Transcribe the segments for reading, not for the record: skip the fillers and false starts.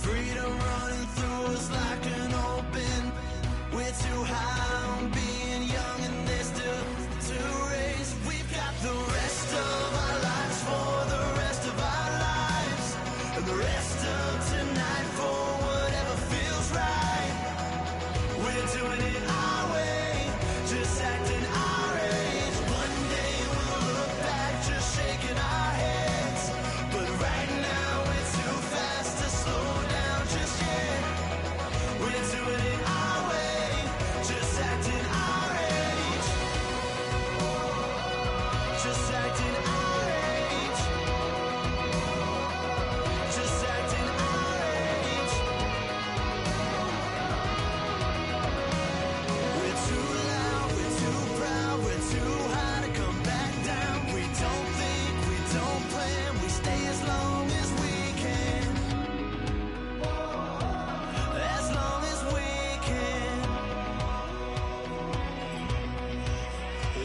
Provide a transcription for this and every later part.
Freedom running through us like an open. We're too high on being young and there's still to raise. We've got the rest of our lives for the rest of our lives, and the rest of tonight for whatever feels right. We're doing it our way, just acting our age. One day we'll look back just shaking our heads, but right now we're too fast to slow down just yet. We're doing it our way, just acting our age. Just acting our age. Just acting our age. We're too loud, we're too proud, we're too high to come back down. We don't think, we don't plan, we stay as long as we can. As long as we can.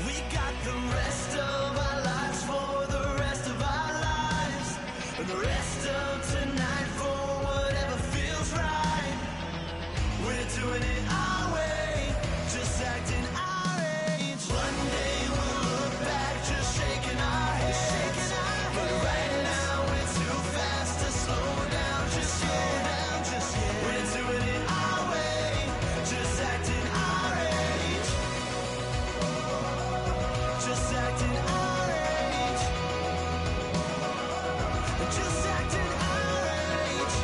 We got the rest of our lives for the rest of our lives, and the rest of tonight for whatever feels right. We're doing it our way, just acting our age. One day we'll look back just shaking our heads, but right now we're too fast to slow down just yet. We're doing it our way, just acting our age. Just acting our age. Just acting our age.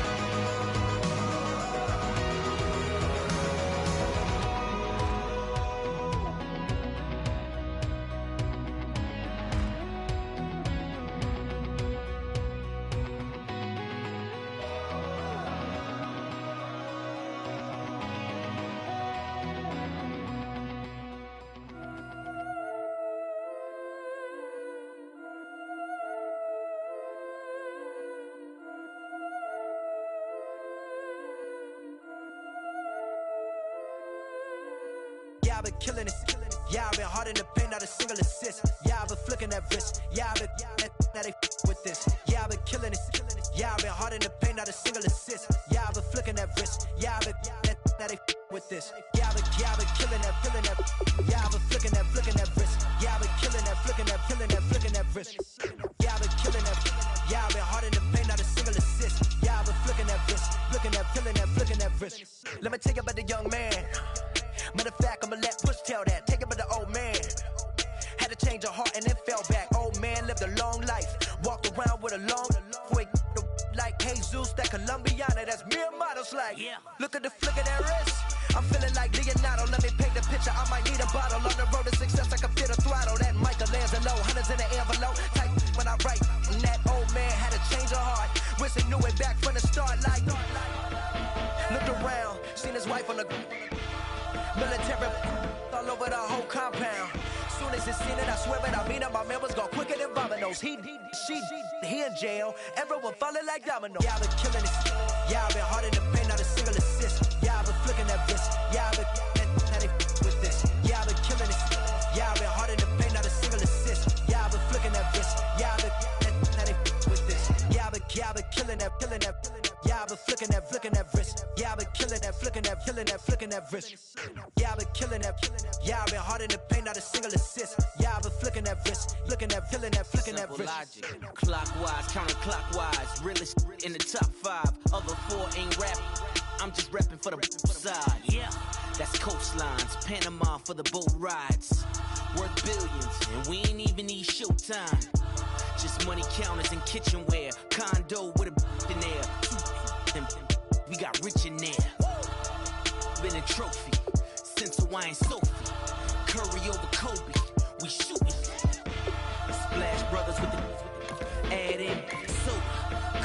Yeah, I've been killing it. Yeah, I've been hard in the paint, not a single assist. Yeah, I've been flicking that wrist. Yeah, I've been now they with this. Yeah, I've been killing it. Yeah, I've been hard in the paint, not a single assist. Yeah, I've been flicking that wrist. Yeah, I've been now they with this. Yeah, I've been killing that. Yeah, I've been flicking that wrist. Yeah, I've been killing that, flicking that wrist. Yeah, I've been killing that. Yeah, I've been hard in the paint, not a single assist. Yeah, I've been flicking that wrist, flicking that wrist. Let me tell you about the young man. Matter of fact, I'ma let Push tell that. Take it by the old man. Had to change her heart and then fell back. Old man lived a long life. Walked around with a long way like Jesus, that Colombiana, that's mere models like. Yeah. Look at the flick of that wrist. I'm feeling like Leonardo. Let me paint the picture. I might need a bottle. On the road to success, I can feel the throttle. That Michelangelo, hundreds in the envelope. Type when I write. And that old man had to change her heart. Wish he knew it back from the start. Like, looked around, seen his wife on the military all over the whole compound. Soon as he seen it, I swear it, I mean it, my man was gone quicker than Domino's. He in jail, everyone falling like dominoes. Yeah, I've been killing it. Yeah, I've been hard in the paint, not a single assist. Yeah, I've been flicking that wrist. Yeah, I've been now they with this. Yeah, I've been killing it. Yeah, I've been hard in the paint, not a single assist. Yeah, I've been flicking that wrist. Yeah, I've been now they with this. Yeah, I've been killing that. Yeah, I've been flicking that wrist. Yeah, I've been killing that, flicking that wrist. Yeah, I've been killing that. Yeah, I've been hard in the paint, not a single assist. Yeah, I've been flicking that wrist, flicking that wrist. Logic, clockwise, counterclockwise, realest in the top 5. Other 4 ain't rap. I'm just rapping for the side. Yeah, that's coastlines, Panama for the boat rides. Worth billions, and we ain't even need showtime. Just money counters and kitchenware, condo with a in there. We got rich in there. Been a trophy since Hawaiian Sophie. Curry over Kobe, we shooting. Splash Brothers with the add in soda.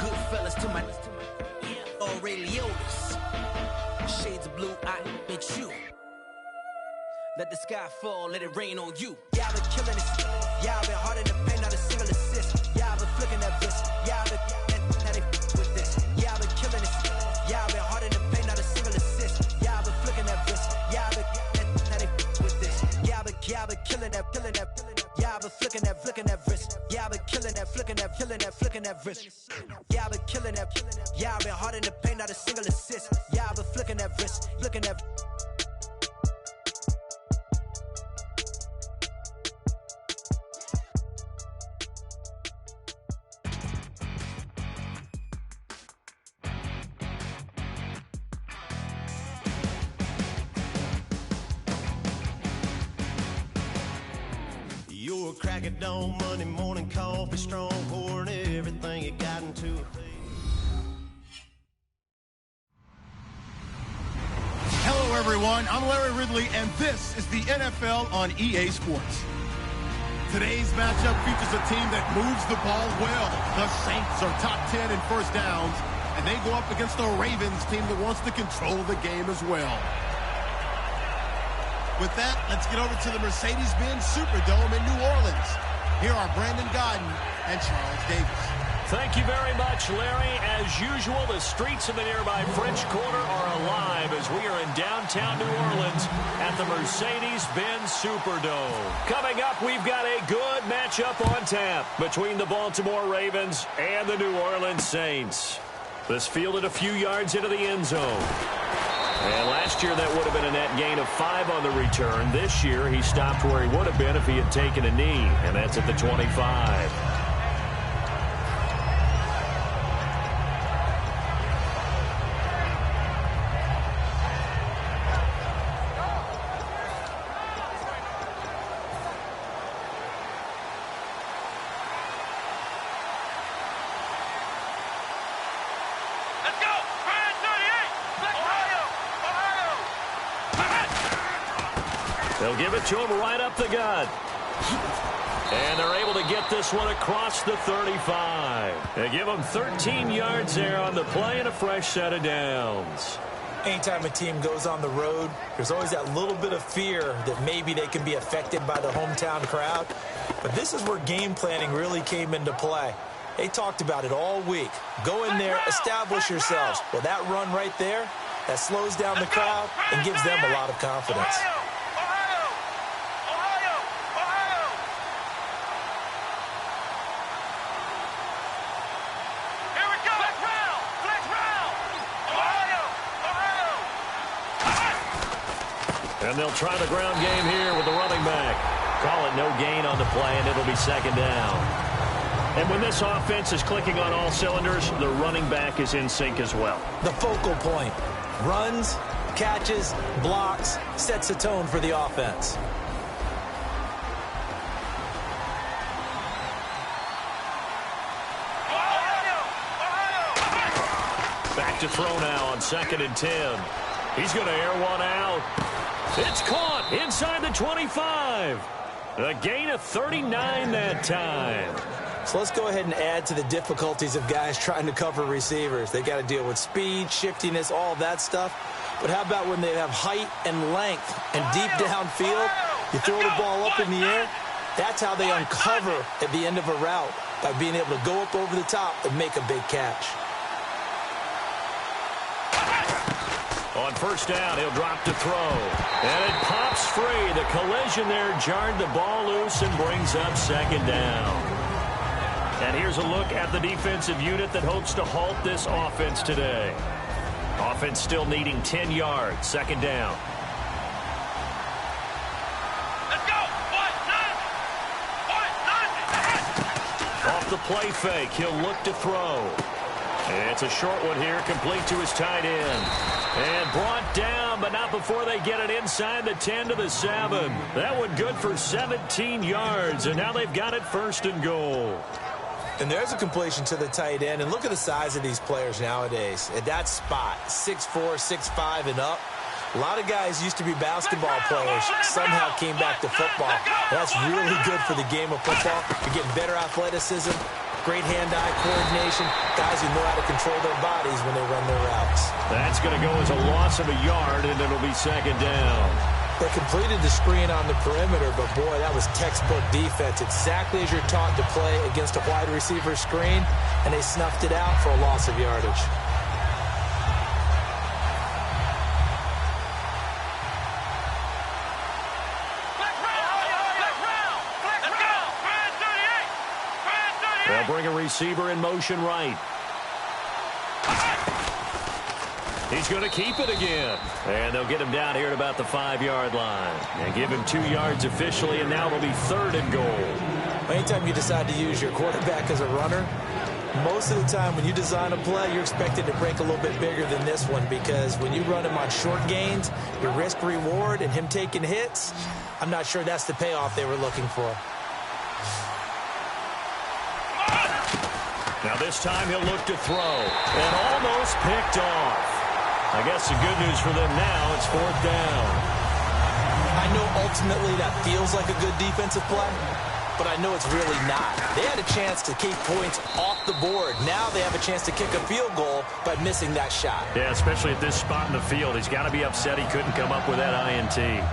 Good fellas to my Aureliotis. Shades of blue, I bet you. Let the sky fall, let it rain on you. Yeah, I've been killing it. Yeah, I've been hard in the paint, not a single assist. Yeah, I've been flicking that wrist. Yeah, I've been now they with this. Yeah, I've been killing it. Yeah, I've been hard in the paint, not a single assist. Yeah, I've been flicking that wrist. Yeah, I've been now they with this. Yeah, I've been killing that. Yeah, I've been flicking that wrist. Yeah, I've been killing that, flicking that wrist. Yeah, I've been killing that. Yeah, I've been hard in the paint, not a single assist. Yeah, I've been flicking that wrist, looking at. You're a crack at dawn, Monday morning coffee, strong, pouring everything you got into it. Hello, everyone. I'm Larry Ridley, and this is the NFL on EA Sports. Today's matchup features a team that moves the ball well. The Saints are top 10 in first downs, and they go up against the Ravens team that wants to control the game as well. With that, let's get over to the Mercedes-Benz Superdome in New Orleans. Here are Brandon Godden and Charles Davis. Thank you very much, Larry. As usual, the streets of the nearby French Quarter are alive as we are in downtown New Orleans at the Mercedes-Benz Superdome. Coming up, we've got a good matchup on tap between the Baltimore Ravens and the New Orleans Saints. This fielded a few yards into the end zone. And last year, that would have been a net gain of 5 on the return. This year, he stopped where he would have been if he had taken a knee, and that's at the 25. They'll give it to him right up the gut. And they're able to get this one across the 35. They give him 13 yards there on the play and a fresh set of downs. Anytime a team goes on the road, there's always that little bit of fear that maybe they can be affected by the hometown crowd. But this is where game planning really came into play. They talked about it all week. Go in there, establish yourselves. Well, that run right there, that slows down the crowd and gives them a lot of confidence. And they'll try the ground game here with the running back. Call it no gain on the play, and it'll be second down. And when this offense is clicking on all cylinders, the running back is in sync as well. The focal point. Runs, catches, blocks, sets a tone for the offense. Back to throw now on 2nd and 10. He's going to air one out. It's caught inside the 25. A gain of 39 that time. So let's go ahead and add to the difficulties of guys trying to cover receivers. They got to deal with speed, shiftiness, all that stuff. But how about when they have height and length and deep downfield? You throw the ball up in the air. That's how they uncover at the end of a route, by being able to go up over the top and make a big catch. On first down, he'll drop to throw. And it pops free. The collision there jarred the ball loose and brings up second down. And here's a look at the defensive unit that hopes to halt this offense today. Offense still needing 10 yards. Second down. Let's go. Off the play fake, he'll look to throw. It's a short one here, complete to his tight end. And brought down, but not before they get it inside the 10 to the 7. That one good for 17 yards, and now they've got it 1st and goal. And there's a completion to the tight end. And look at the size of these players nowadays. At that spot, 6'4", 6'5", and up. A lot of guys used to be basketball players, somehow came back to football. That's really good for the game of football. You're getting better athleticism, great hand-eye coordination, guys who know how to control their bodies when they run their routes. That's going to go as a loss of a yard, and it'll be second down. They completed the screen on the perimeter, but boy, that was textbook defense. Exactly as you're taught to play against a wide receiver screen, and they snuffed it out for a loss of yardage. They'll bring a receiver in motion right. He's going to keep it again. And they'll get him down here at about the 5-yard line. And give him 2 yards officially, and now it'll be 3rd and goal. Anytime you decide to use your quarterback as a runner, most of the time when you design a play, you're expected to break a little bit bigger than this one, because when you run him on short gains, your risk-reward and him taking hits, I'm not sure that's the payoff they were looking for. Now this time he'll look to throw, and almost picked off. I guess the good news for them now, it's 4th down. I know ultimately that feels like a good defensive play, but I know it's really not. They had a chance to keep points off the board. Now they have a chance to kick a field goal by missing that shot. Yeah, especially at this spot in the field. He's got to be upset he couldn't come up with that INT.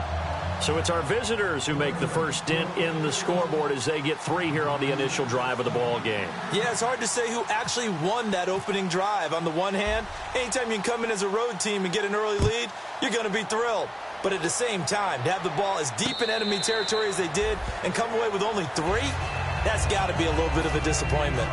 So it's our visitors who make the first dent in the scoreboard as they get 3 here on the initial drive of the ball game. Yeah, it's hard to say who actually won that opening drive. On the one hand, anytime you can come in as a road team and get an early lead, you're going to be thrilled. But at the same time, to have the ball as deep in enemy territory as they did and come away with only 3, that's got to be a little bit of a disappointment.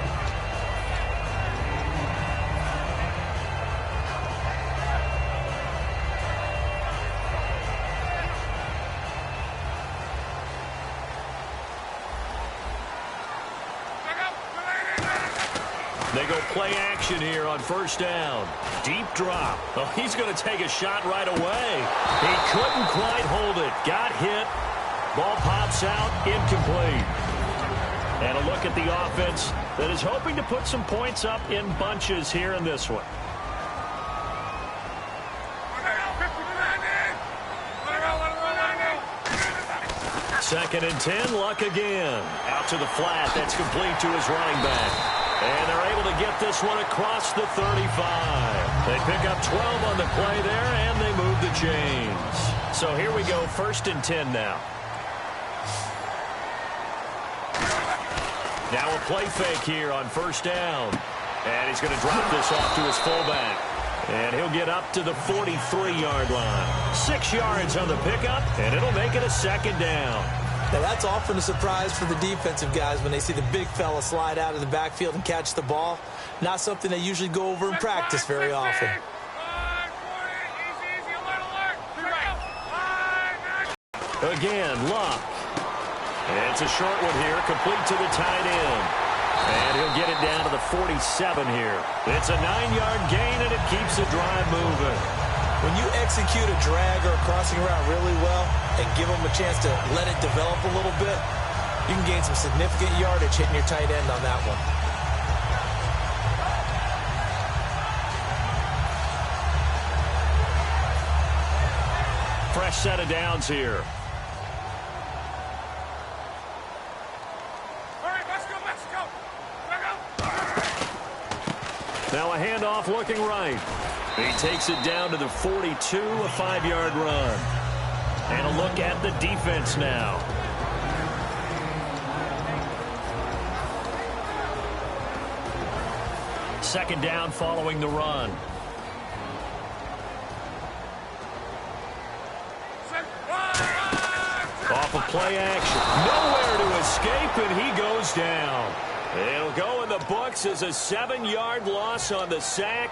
They go play action here on 1st down. Deep drop. Oh, he's going to take a shot right away. He couldn't quite hold it. Got hit. Ball pops out. Incomplete. And a look at the offense that is hoping to put some points up in bunches here in this one. Second and 10, Luck again. Out to the flat. That's complete to his running back. And they're able to get this one across the 35. They pick up 12 on the play there, and they move the chains. So here we go, 1st and 10 now. Now a play fake here on 1st down. And he's going to drop this off to his fullback. And he'll get up to the 43-yard line. 6 yards on the pickup, and it'll make it a 2nd down. Now, that's often a surprise for the defensive guys when they see the big fella slide out of the backfield and catch the ball. Not something they usually go over in practice very often. Again, Luck. And it's a short one here, complete to the tight end. And he'll get it down to the 47 here. It's a 9-yard gain, and it keeps the drive moving. When you execute a drag or a crossing route really well and give them a chance to let it develop a little bit, you can gain some significant yardage hitting your tight end on that one. Fresh set of downs here. Now a handoff looking right. He takes it down to the 42, a 5-yard run. And a look at the defense now. Second down following the run. Off of play action. Nowhere to escape, and he goes down. It'll go in the books as a 7-yard loss on the sack,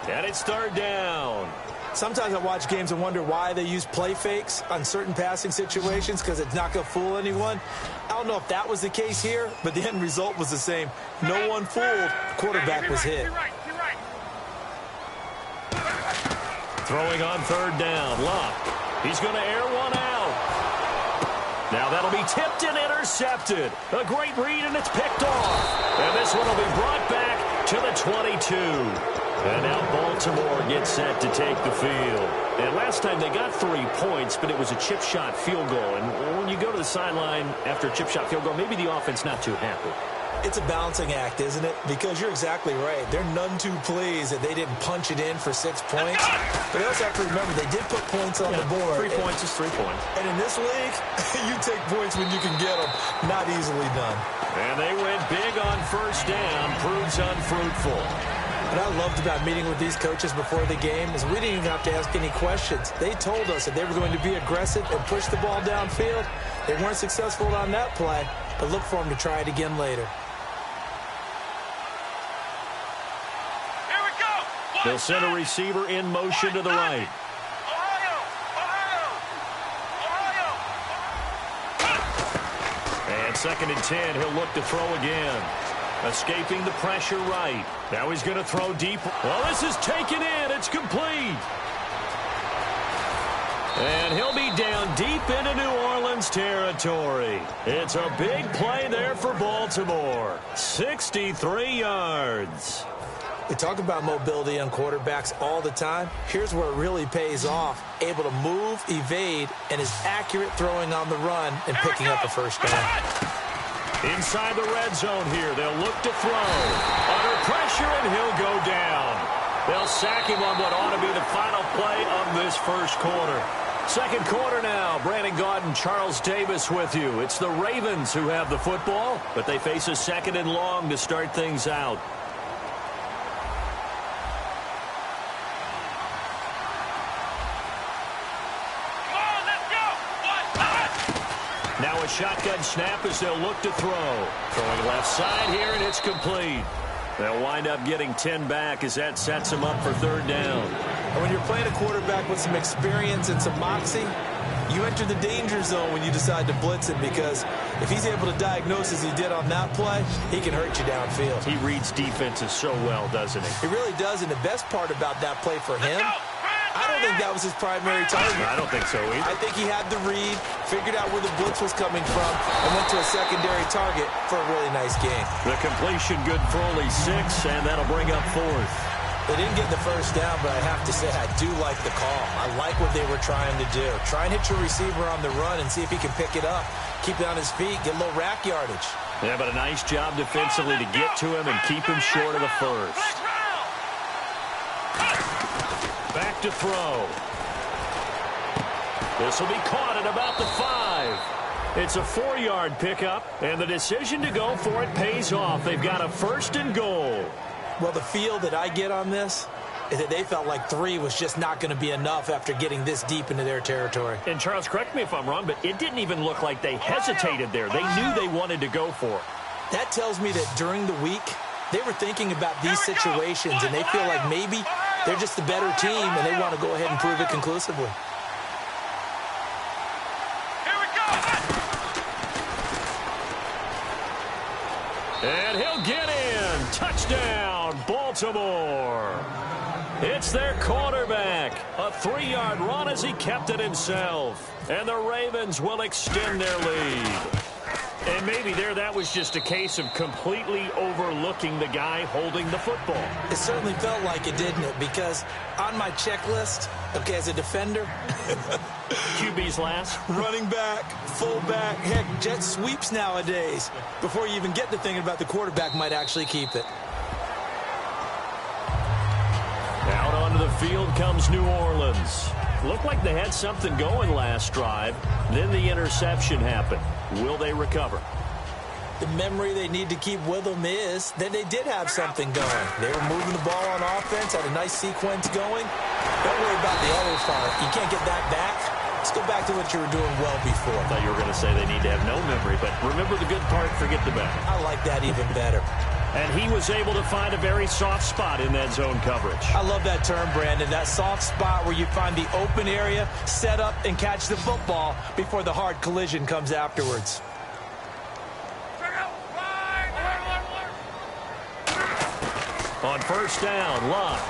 and it's 3rd down. Sometimes I watch games and wonder why they use play fakes on certain passing situations, because it's not going to fool anyone. I don't know if that was the case here, but the end result was the same. No one fooled. The quarterback was hit. Throwing on 3rd down. Luck. He's going to air one out. Now that'll be tipped and intercepted. A great read, and it's picked off. And this one will be brought back to the 22. And now Baltimore gets set to take the field. And last time they got 3 points, but it was a chip shot field goal. And when you go to the sideline after a chip shot field goal, maybe the offense not too happy. It's a balancing act, isn't it? Because you're exactly right. They're none too pleased that they didn't punch it in for 6 points. But they also have to remember they did put points on the board. 3 points is 3 points. And in this league, you take points when you can get them. Not easily done. And they went big on 1st down. Proves unfruitful. What I loved about meeting with these coaches before the game is we didn't even have to ask any questions. They told us that they were going to be aggressive and push the ball downfield. They weren't successful on that play, but look for them to try it again later. Here we go! 1, They'll send a receiver in motion to the right. And 2nd and 10, he'll look to throw again. Escaping the pressure right. Now he's going to throw deep. Well, this is taken in. It's complete. And he'll be down deep into New Orleans territory. It's a big play there for Baltimore. 63 yards. We talk about mobility on quarterbacks all the time. Here's where it really pays off. Able to move, evade, and is accurate throwing on the run and picking up a first down. Inside the red zone here, they'll look to throw. Under pressure, and he'll go down. They'll sack him on what ought to be the final play of this first quarter. Second quarter now. Brandon Gaudin, Charles Davis with you. It's the Ravens who have the football, but they face a 2nd and long to start things out. Now a shotgun snap as they'll look to throw. Throwing left side here, and it's complete. They'll wind up getting 10 back as that sets them up for 3rd down. And when you're playing a quarterback with some experience and some moxie, you enter the danger zone when you decide to blitz him, because if he's able to diagnose as he did on that play, he can hurt you downfield. He reads defenses so well, doesn't he? He really does, and the best part about that play for him, I don't think that was his primary target. I don't think so either. I think he had the read, figured out where the blitz was coming from, and went to a secondary target for a really nice game. The completion good for only 6, and that'll bring up 4th. They didn't get the first down, but I have to say I do like the call. I like what they were trying to do. Try and hit your receiver on the run and see if he can pick it up, keep it on his feet, get a little rack yardage. Yeah, but a nice job defensively to get to him and keep him short of the first. Back to throw. This will be caught at about the 5. It's a 4-yard pickup, and the decision to go for it pays off. They've got a 1st and goal. Well, the feel that I get on this is that they felt like 3 was just not going to be enough after getting this deep into their territory. And, Charles, correct me if I'm wrong, but it didn't even look like they hesitated there. They knew they wanted to go for it. That tells me that during the week, they were thinking about these situations, and they feel like maybe they're just the better team, and they want to go ahead and prove it conclusively. And he'll get in. Touchdown, Baltimore. It's their quarterback. A 3-yard run as he kept it himself. And the Ravens will extend their lead. And maybe that was just a case of completely overlooking the guy holding the football. It certainly felt like it, didn't it? Because on my checklist, okay, as a defender, QB's last. Running back, fullback, heck, jet sweeps nowadays. Before you even get to thinking about the quarterback might actually keep it. Out onto the field comes New Orleans. Looked like they had something going last drive. Then the interception happened. Will they recover? The memory they need to keep with them is that they did have something going. They were moving the ball on offense, had a nice sequence going. Don't worry about the other part. You can't get that back. Let's go back to what you were doing well before. I thought you were going to say they need to have no memory, but remember the good part, forget the bad. I like that even better. And he was able to find a very soft spot in that zone coverage. I love that term, Brandon. That soft spot where you find the open area, set up, and catch the football before the hard collision comes afterwards. On first down, Luck.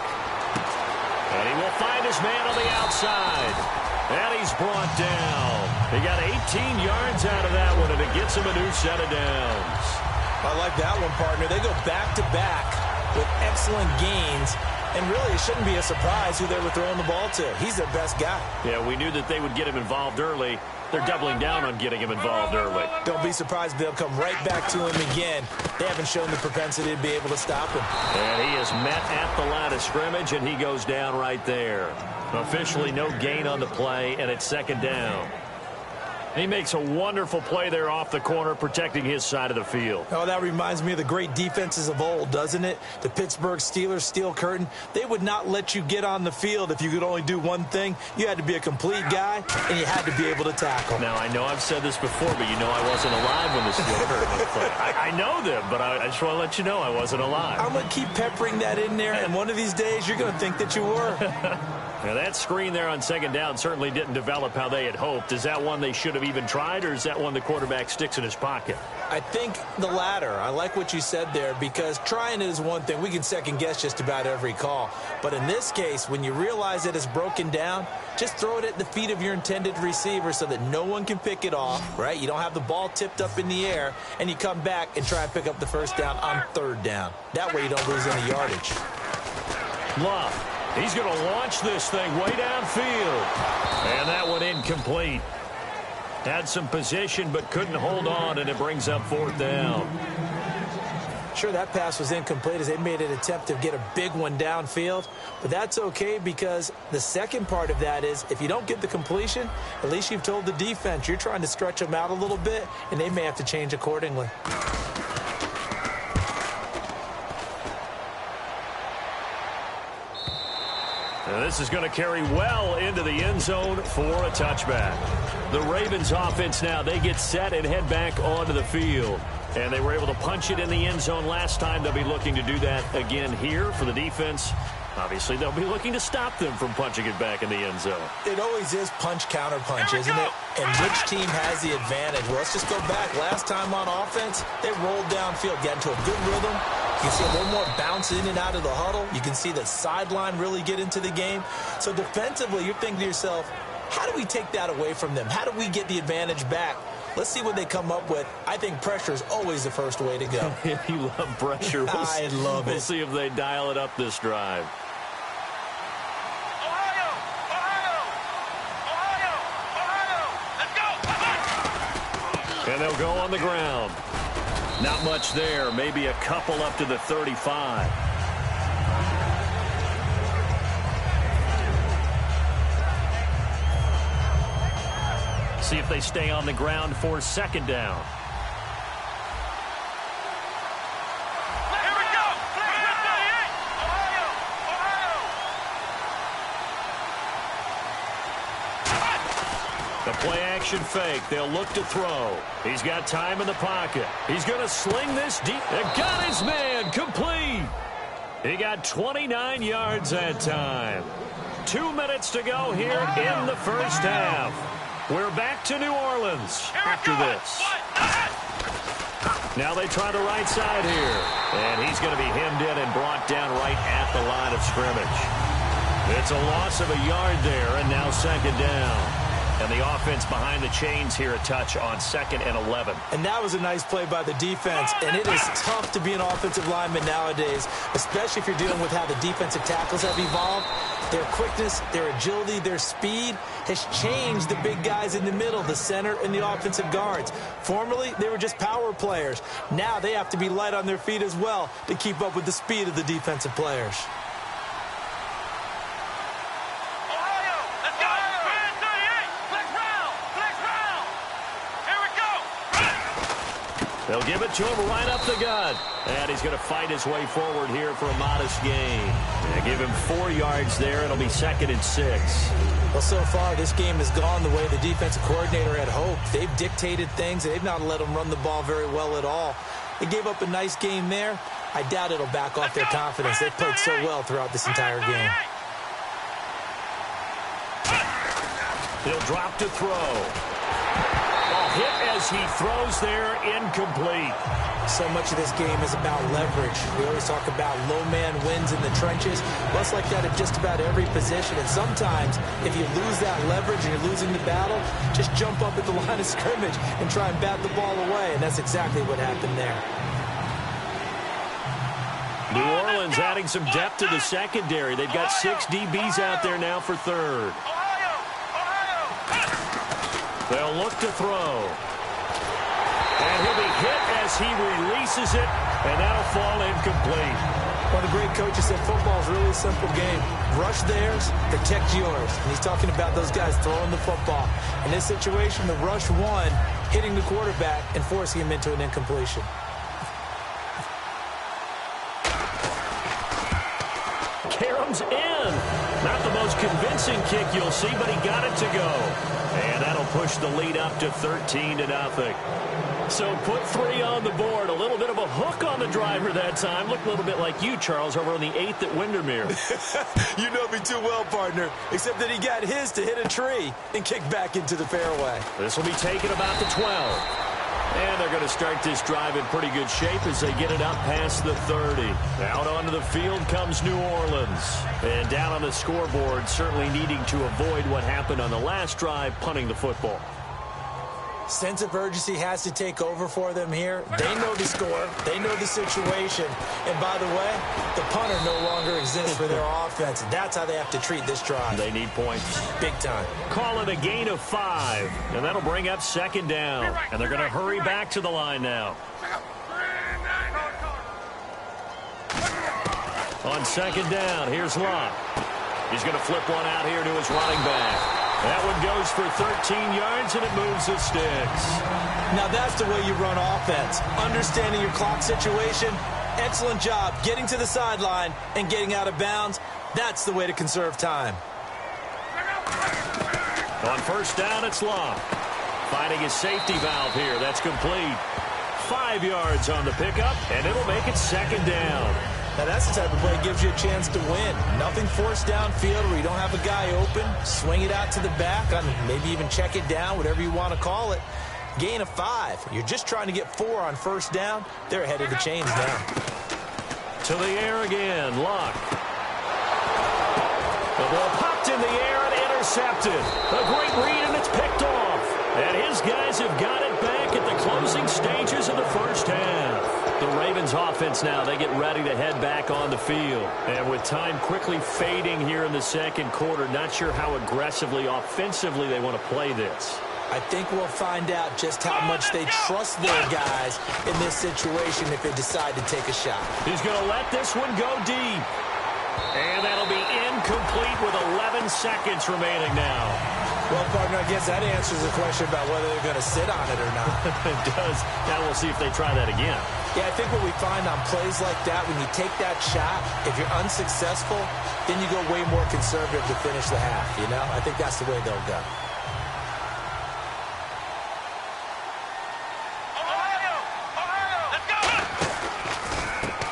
And he will find his man on the outside. And he's brought down. He got 18 yards out of that one, and it gets him a new set of downs. I like that one, partner. They go back-to-back with excellent gains, and really it shouldn't be a surprise who they were throwing the ball to. He's their best guy. Yeah, we knew that they would get him involved early. They're doubling down on getting him involved early. Don't be surprised if they'll come right back to him again. They haven't shown the propensity to be able to stop him. And he is met at the line of scrimmage, and he goes down right there. Officially no gain on the play, and it's 2nd down. He makes a wonderful play there off the corner, protecting his side of the field. Oh, that reminds me of the great defenses of old, doesn't it? The Pittsburgh Steelers, Steel Curtain. They would not let you get on the field if you could only do one thing. You had to be a complete guy, and you had to be able to tackle. Now, I know I've said this before, but you know I wasn't alive when the Steel Curtain was played. I know them, but I just want to let you know I wasn't alive. I'm going to keep peppering that in there, and one of these days you're going to think that you were. Now, that screen there on second down certainly didn't develop how they had hoped. Is that one they should have even tried, or is that one the quarterback sticks in his pocket? I think the latter. I like what you said there, because trying it is one thing. We can second-guess just about every call. But in this case, when you realize that it's broken down, just throw it at the feet of your intended receiver so that no one can pick it off, right? You don't have the ball tipped up in the air, and you come back and try and pick up the first down on third down. That way you don't lose any yardage. Love. He's going to launch this thing way downfield. And that one incomplete. Had some position but couldn't hold on, and it brings up fourth down. Sure, that pass was incomplete as they made an attempt to get a big one downfield. But that's okay, because the second part of that is if you don't get the completion, at least you've told the defense you're trying to stretch them out a little bit, and they may have to change accordingly. And this is going to carry well into the end zone for a touchback. The Ravens offense now, they get set and head back onto the field. And they were able to punch it in the end zone last time. They'll be looking to do that again here for the defense. Obviously, they'll be looking to stop them from punching it back in the end zone. It always is punch-counter-punch, isn't it? And which team has the advantage? Well, let's just go back. Last time on offense, they rolled downfield, got into a good rhythm. You can see a little more bounce in and out of the huddle. You can see the sideline really get into the game. So defensively, you're thinking to yourself, how do we take that away from them? How do we get the advantage back? Let's see what they come up with. I think pressure is always the first way to go. You love pressure. I love it. We'll see if they dial it up this drive. And they'll go on the ground. Not much there. Maybe a couple up to the 35. See if they stay on the ground for second down. Here we go. The play-action fake. They'll look to throw. He's got time in the pocket. He's going to sling this deep. And got his man. Complete. He got 29 yards that time. 2 minutes to go here in the first half. We're back to New Orleans after this. Now they try the right side here. And he's going to be hemmed in and brought down right at the line of scrimmage. It's a loss of a yard there, and now second down. And the offense behind the chains here, a touch on 2nd and 11. And that was a nice play by the defense. And it is tough to be an offensive lineman nowadays, especially if you're dealing with how the defensive tackles have evolved. Their quickness, their agility, their speed has changed the big guys in the middle, the center, and the offensive guards. Formerly, they were just power players. Now they have to be light on their feet as well to keep up with the speed of the defensive players. They'll give it to him right up the gut. And he's going to fight his way forward here for a modest gain. They give him 4 yards there. It'll be 2nd and 6. Well, so far, this game has gone the way the defensive coordinator had hoped. They've dictated things. They've not let them run the ball very well at all. They gave up a nice game there. I doubt it'll back off their confidence. They've played so well throughout this entire game. He'll drop to throw. Hit as he throws there, incomplete. So much of this game is about leverage. We always talk about low man wins in the trenches. Well, it's like that at just about every position. And sometimes, if you lose that leverage and you're losing the battle, just jump up at the line of scrimmage and try and bat the ball away. And that's exactly what happened there. New Orleans adding some depth to the secondary. They've got 6 DBs out there now for third. They'll look to throw. And he'll be hit as he releases it, and that'll fall incomplete. One of the great coaches said football is really a simple game. Rush theirs, protect yours. And he's talking about those guys throwing the football. In this situation, the rush one, hitting the quarterback and forcing him into an incompletion. Carom's in. Not the most convincing kick you'll see, but he got it to go. And that'll push the lead up to 13-0. So put 3 on the board. A little bit of a hook on the driver that time. Looked a little bit like you, Charles, over on the 8th at Windermere. You know me too well, partner. Except that he got his to hit a tree and kick back into the fairway. This will be taken about the 12. And they're going to start this drive in pretty good shape as they get it up past the 30. Out onto the field comes New Orleans. And down on the scoreboard, certainly needing to avoid what happened on the last drive, punting the football. Sense of urgency has to take over for them here. They know the score. They know the situation. And by the way, the punter no longer exists for their offense. And that's how they have to treat this drive. They need points. Big time. Call it a gain of 5. And that'll bring up 2nd down. And they're going to hurry back to the line now. On 2nd down, here's Locke. He's going to flip one out here to his running back. That one goes for 13 yards, and it moves the sticks. Now that's the way you run offense. Understanding your clock situation. Excellent job getting to the sideline and getting out of bounds. That's the way to conserve time. On 1st down, it's Locke. Finding his safety valve here. That's complete. 5 yards on the pickup, and it'll make it 2nd down. Now that's the type of play that gives you a chance to win. Nothing forced downfield where you don't have a guy open. Swing it out to the back, maybe even check it down, whatever you want to call it. Gain of 5. You're just trying to get 4 on 1st down. They're ahead of the chains now. To the air again, Locke. The ball popped in the air and intercepted. A great read, and it's picked off. And his guys have got it back at the closing stages of the 1st half. The Ravens offense now, they get ready to head back on the field. And with time quickly fading here in the 2nd quarter, not sure how aggressively, offensively they want to play this. I think we'll find out just how much they trust their guys in this situation if they decide to take a shot. He's going to let this one go deep. And that'll be incomplete with 11 seconds remaining now. Well, partner, I guess that answers the question about whether they're going to sit on it or not. It does. Now we'll see if they try that again. Yeah, I think what we find on plays like that, when you take that shot, if you're unsuccessful, then you go way more conservative to finish the half, you know? I think that's the way they'll go.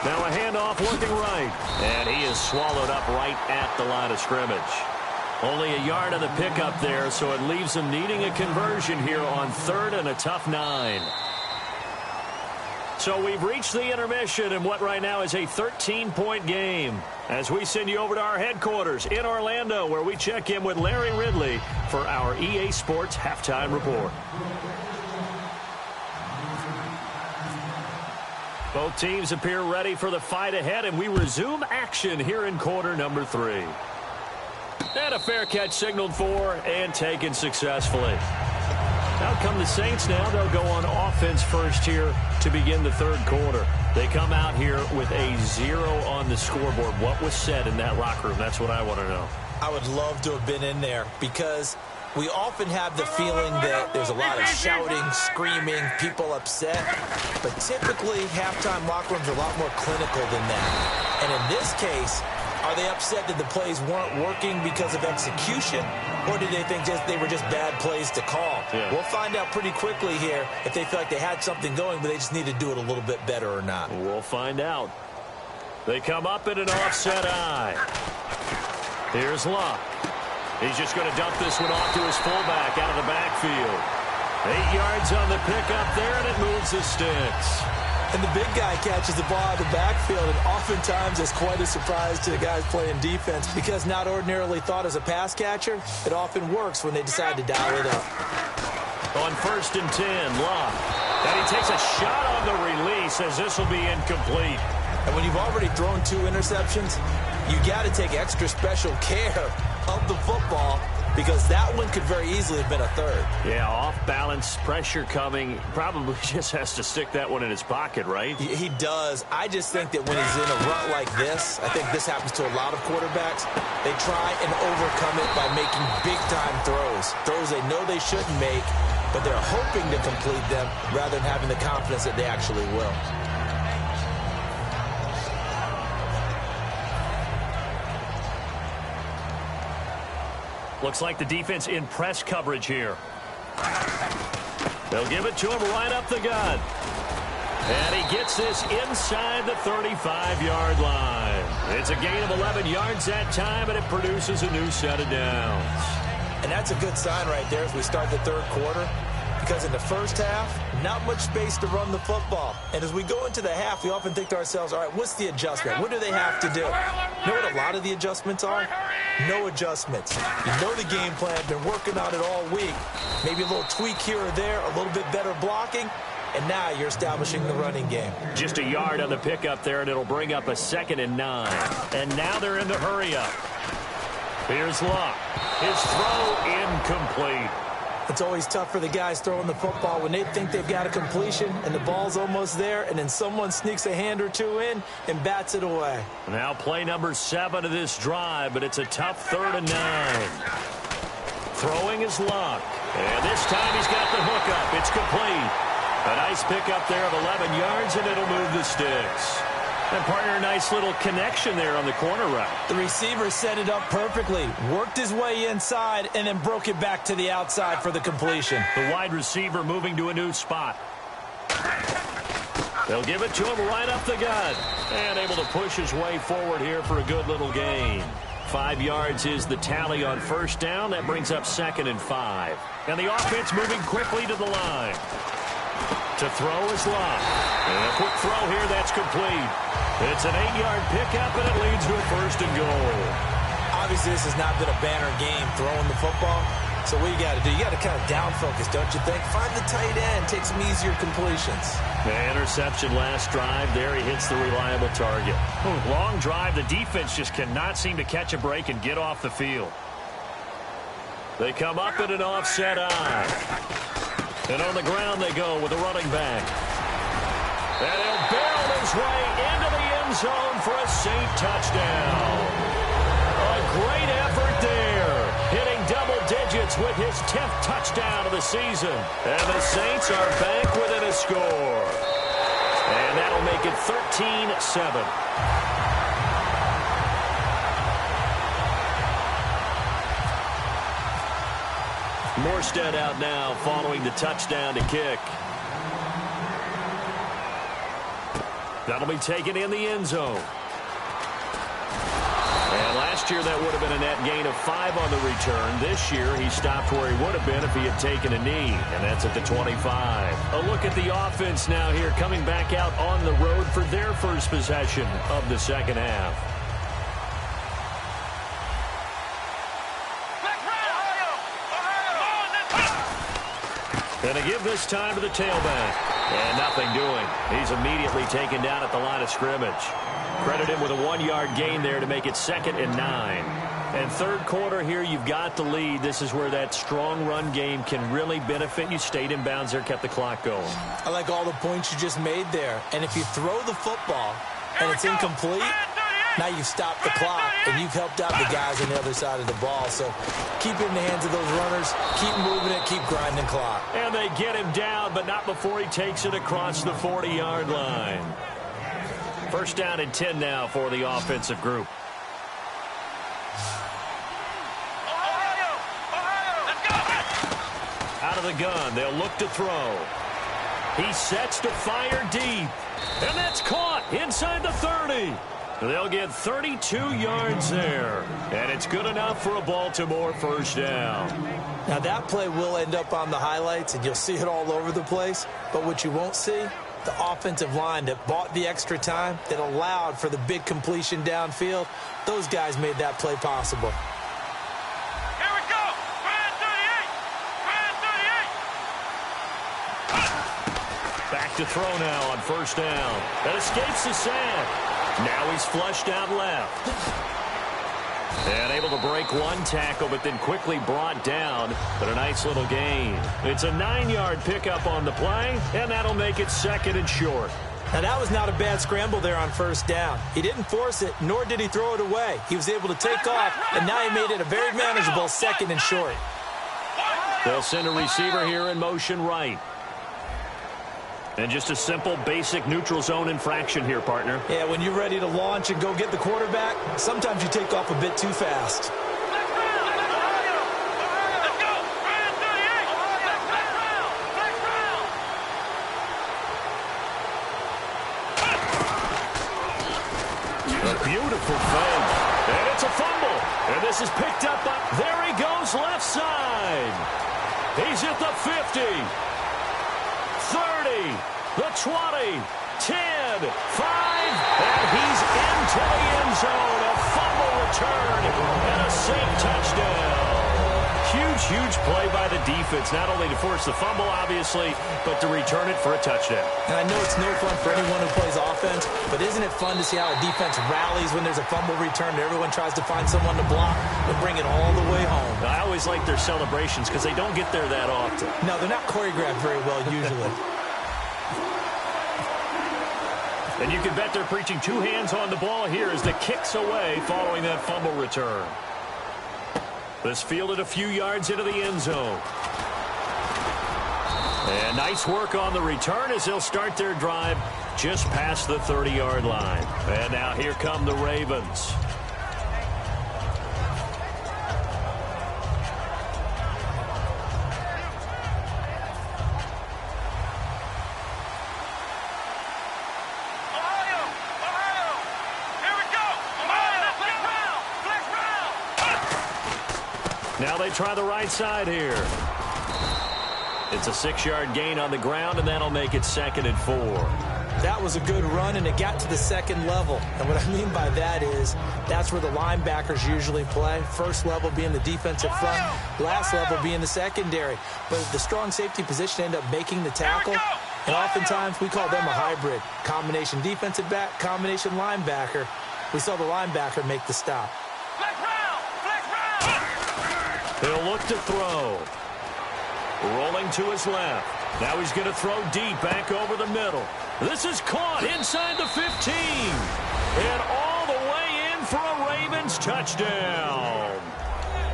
Now a handoff looking right. And he is swallowed up right at the line of scrimmage. Only a yard on the pickup there, so it leaves them needing a conversion here on 3rd and a tough 9. So we've reached the intermission in what right now is a 13-point game. As we send you over to our headquarters in Orlando, where we check in with Larry Ridley for our EA Sports Halftime Report. Both teams appear ready for the fight ahead, and we resume action here in quarter number 3. And a fair catch signaled for and taken successfully. Out come the Saints now. They'll go on offense first here to begin the 3rd quarter. They come out here with a 0 on the scoreboard. What was said in that locker room? That's what I want to know. I would love to have been in there because we often have the feeling that there's a lot of shouting, screaming, people upset. But typically, halftime locker rooms are a lot more clinical than that. And in this case, are they upset that the plays weren't working because of execution? Or do they think they were just bad plays to call? Yeah. We'll find out pretty quickly here if they feel like they had something going, but they just need to do it a little bit better or not. We'll find out. They come up in an offset eye. Here's Locke. He's just going to dump this one off to his fullback out of the backfield. 8 yards on the pickup there, and it moves the sticks. And the big guy catches the ball out of the backfield, and oftentimes it's quite a surprise to the guys playing defense because not ordinarily thought as a pass catcher, it often works when they decide to dial it up. On 1st and 10, Locke. And he takes a shot on the release as this will be incomplete. And when you've already thrown 2 interceptions, you got to take extra special care of the football because that one could very easily have been a third. Yeah, off balance, pressure coming. Probably just has to stick that one in his pocket, right? He does. I just think that when he's in a rut like this, I think this happens to a lot of quarterbacks, they try and overcome it by making big-time throws. Throws they know they shouldn't make, but they're hoping to complete them rather than having the confidence that they actually will. Looks like the defense in press coverage here. They'll give it to him right up the gut. And he gets this inside the 35-yard line. It's a gain of 11 yards that time, and it produces a new set of downs. And that's a good sign right there as we start the third quarter, because in the first half, not much space to run the football. And as we go into the half, we often think to ourselves, all right, what's the adjustment? What do they have to do? You know what a lot of the adjustments are? No adjustments. You know the game plan, been working on it all week. Maybe a little tweak here or there, a little bit better blocking, and now you're establishing the running game. Just a yard on the pickup there, and it'll bring up a 2nd and 9. And now they're in the hurry-up. Here's Luck. His throw incomplete. It's always tough for the guys throwing the football when they think they've got a completion and the ball's almost there, and then someone sneaks a hand or two in and bats it away. Now play number 7 of this drive, but it's a tough 3rd and 9. Throwing is Luck. And this time he's got the hookup. It's complete. A nice pickup there of 11 yards, and it'll move the sticks. And partner, a nice little connection there on the corner route. The receiver set it up perfectly, worked his way inside, and then broke it back to the outside for the completion. The wide receiver moving to a new spot. They'll give it to him right up the gut. And able to push his way forward here for a good little gain. 5 yards is the tally on first down. That brings up 2nd and 5. And the offense moving quickly to the line. To throw is Luck. And a quick throw here, that's complete. It's an 8-yard pickup, and it leads to a 1st and goal. Obviously, this has not been a banner game throwing the football. So what you got to do, you got to kind of down focus, don't you think? Find the tight end, take some easier completions. The interception last drive. There he hits the reliable target. Long drive. The defense just cannot seem to catch a break and get off the field. They come up in an offset eye. And on the ground they go with a running back. And he'll barrel his way into the end zone for a Saint touchdown. A great effort there. Hitting double digits with his 10th touchdown of the season. And the Saints are back within a score. And that'll make it 13-7. Morstead out now following the touchdown to kick. That'll be taken in the end zone. And last year that would have been a net gain of 5 on the return. This year he stopped where he would have been if he had taken a knee, and that's at the 25. A look at the offense now here coming back out on the road for their first possession of the second half. And a give this time to the tailback. And nothing doing. He's immediately taken down at the line of scrimmage. Credit him with a 1-yard gain there to make it 2nd and 9. And third quarter here, you've got the lead. This is where that strong run game can really benefit you. Stayed in bounds there, kept the clock going. I like all the points you just made there. And if you throw the football and it's incomplete, now you've stopped the clock and you've helped out the guys on the other side of the ball. So keep it in the hands of those runners. Keep moving it. Keep grinding clock. And they get him down, but not before he takes it across the 40-yard line. First down and 10 now for the offensive group. Out of the gun, they'll look to throw. He sets to fire deep. And that's caught inside the 30. They'll get 32 yards there. And it's good enough for a Baltimore first down. Now that play will end up on the highlights, and you'll see it all over the place. But what you won't see, the offensive line that bought the extra time, that allowed for the big completion downfield. Those guys made that play possible. Here we go. Grand 38. Grand 38. Back to throw now on first down. That escapes the sack. Now he's flushed out left. And able able to break one tackle, but then quickly brought down. But a nice little gain. It's a 9-yard pickup on the play, and that'll make it 2nd and short. Now, that was not a bad scramble there on 1st down. He didn't force it, nor did he throw it away. He was able to take off, and now he made it a very manageable 2nd and short. They'll send a receiver here in motion right. And just a simple, basic neutral zone infraction here, partner. Yeah, when you're ready to launch and go get the quarterback, sometimes you take off a bit too fast. A beautiful fake. And it's a fumble. And this is picked up by... There he goes, left side. He's at the 50. 30, the 20, 10, 5, and he's into the end zone. A fumble return and a safe touchdown. Huge play by the defense, not only to force the fumble, obviously, but to return it for a touchdown. And I know it's no fun for anyone who plays offense, but isn't it fun to see how a defense rallies when there's a fumble return and everyone tries to find someone to block and bring it all the way home? I always like their celebrations because they don't get there that often. No, they're not choreographed very well usually. And you can bet they're preaching 2 hands on the ball here as the kick's away following that fumble return. This fielded a few yards into the end zone. And nice work on the return as they'll start their drive just past the 30-yard line. And now here come the Ravens. Now they try the right side here. It's a 6-yard gain on the ground, and that'll make it 2nd and 4. That was a good run, and it got to the 2nd level. And what I mean by that is that's where the linebackers usually play. First level being the defensive front, last level being the secondary. But the strong safety position ended up making the tackle. And oftentimes we call them a hybrid. Combination defensive back, combination linebacker. We saw the linebacker make the stop. He'll look to throw. Rolling to his left. Now he's going to throw deep back over the middle. This is caught inside the 15. And all the way in for a Ravens touchdown.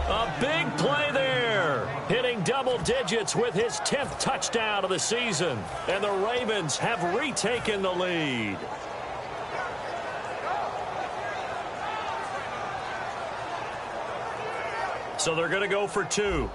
A big play there. Hitting double digits with his 10th touchdown of the season. And the Ravens have retaken the lead. So they're going to go for 2.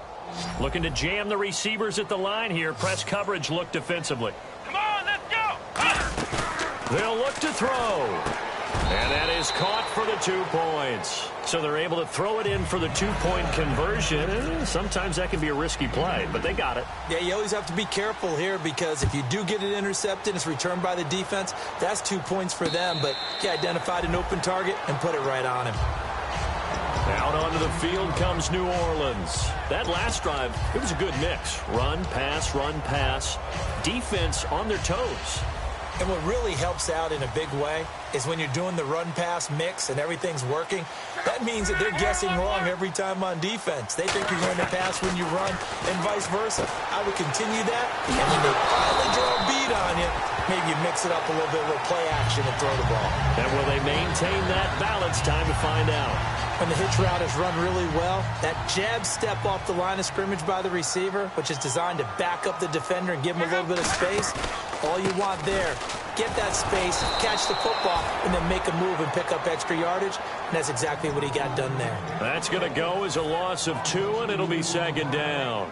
Looking to jam the receivers at the line here. Press coverage look defensively. Come on, let's go. They'll look to throw. And that is caught for the 2 points. So they're able to throw it in for the 2-point conversion. Sometimes that can be a risky play, but they got it. Yeah, you always have to be careful here because if you do get it intercepted, it's returned by the defense. That's 2 points for them, but he identified an open target and put it right on him. Out onto the field comes New Orleans. That last drive, it was a good mix. Run, pass, defense on their toes. And what really helps out in a big way is when you're doing the run-pass mix and everything's working, that means that they're guessing wrong every time on defense. They think you're going to pass when you run and vice versa. I would continue that, and when they finally draw a beat on you, maybe you mix it up a little bit with play action and throw the ball. And will they maintain that balance? Time to find out. When the hitch route is run really well, that jab step off the line of scrimmage by the receiver, which is designed to back up the defender and give him a little bit of space, all you want there, get that space, catch the football, and then make a move and pick up extra yardage, and that's exactly what he got done there. That's going to go as a loss of 2, and it'll be 2nd down.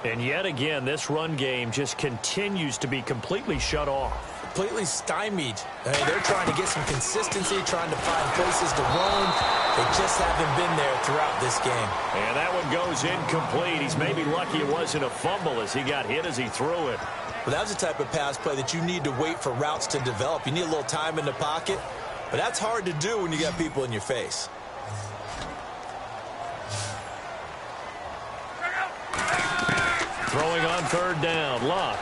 And yet again, this run game just continues to be completely shut off. Completely stymied. I mean, they're trying to get some consistency, trying to find places to roam. They just haven't been there throughout this game. And that one goes incomplete. He's maybe lucky it wasn't a fumble as he got hit as he threw it. Well, that's the type of pass play that you need to wait for routes to develop. You need a little time in the pocket, but that's hard to do when you got people in your face. Throwing on 3rd down, Luck.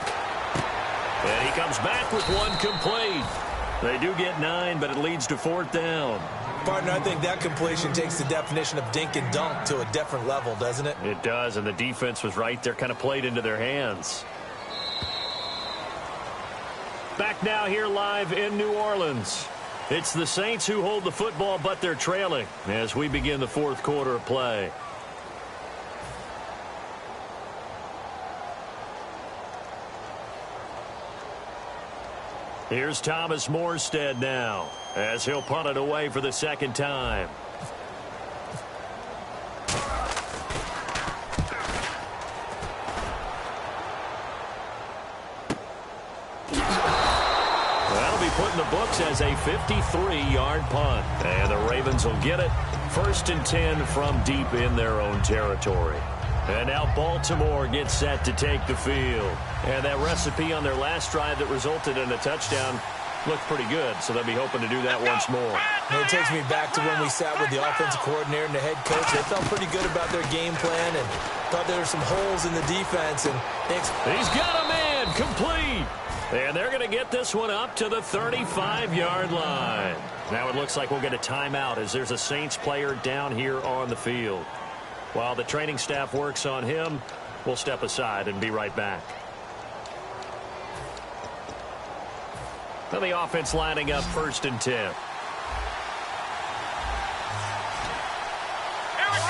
And he comes back with one complete. They do get 9, but it leads to 4th down. Partner, I think that completion takes the definition of dink and dunk to a different level, doesn't it? It does, and the defense was right there, kind of played into their hands. Back now here live in New Orleans. It's the Saints who hold the football, but they're trailing as we begin the fourth quarter of play. Here's Thomas Morstead now as he'll punt it away for the second time. That'll be put in the books as a 53-yard punt. And the Ravens will get it. 1st and 10 from deep in their own territory. And now Baltimore gets set to take the field. And that recipe on their last drive that resulted in a touchdown looked pretty good, so they'll be hoping to do that once more. And it takes me back to when we sat with the offensive coordinator and the head coach. They felt pretty good about their game plan and thought there were some holes in the defense. And he's got a man complete. And they're going to get this one up to the 35-yard line. Now it looks like we'll get a timeout as there's a Saints player down here on the field. While the training staff works on him, we'll step aside and be right back. Now the offense lining up 1st and 10. Here we go.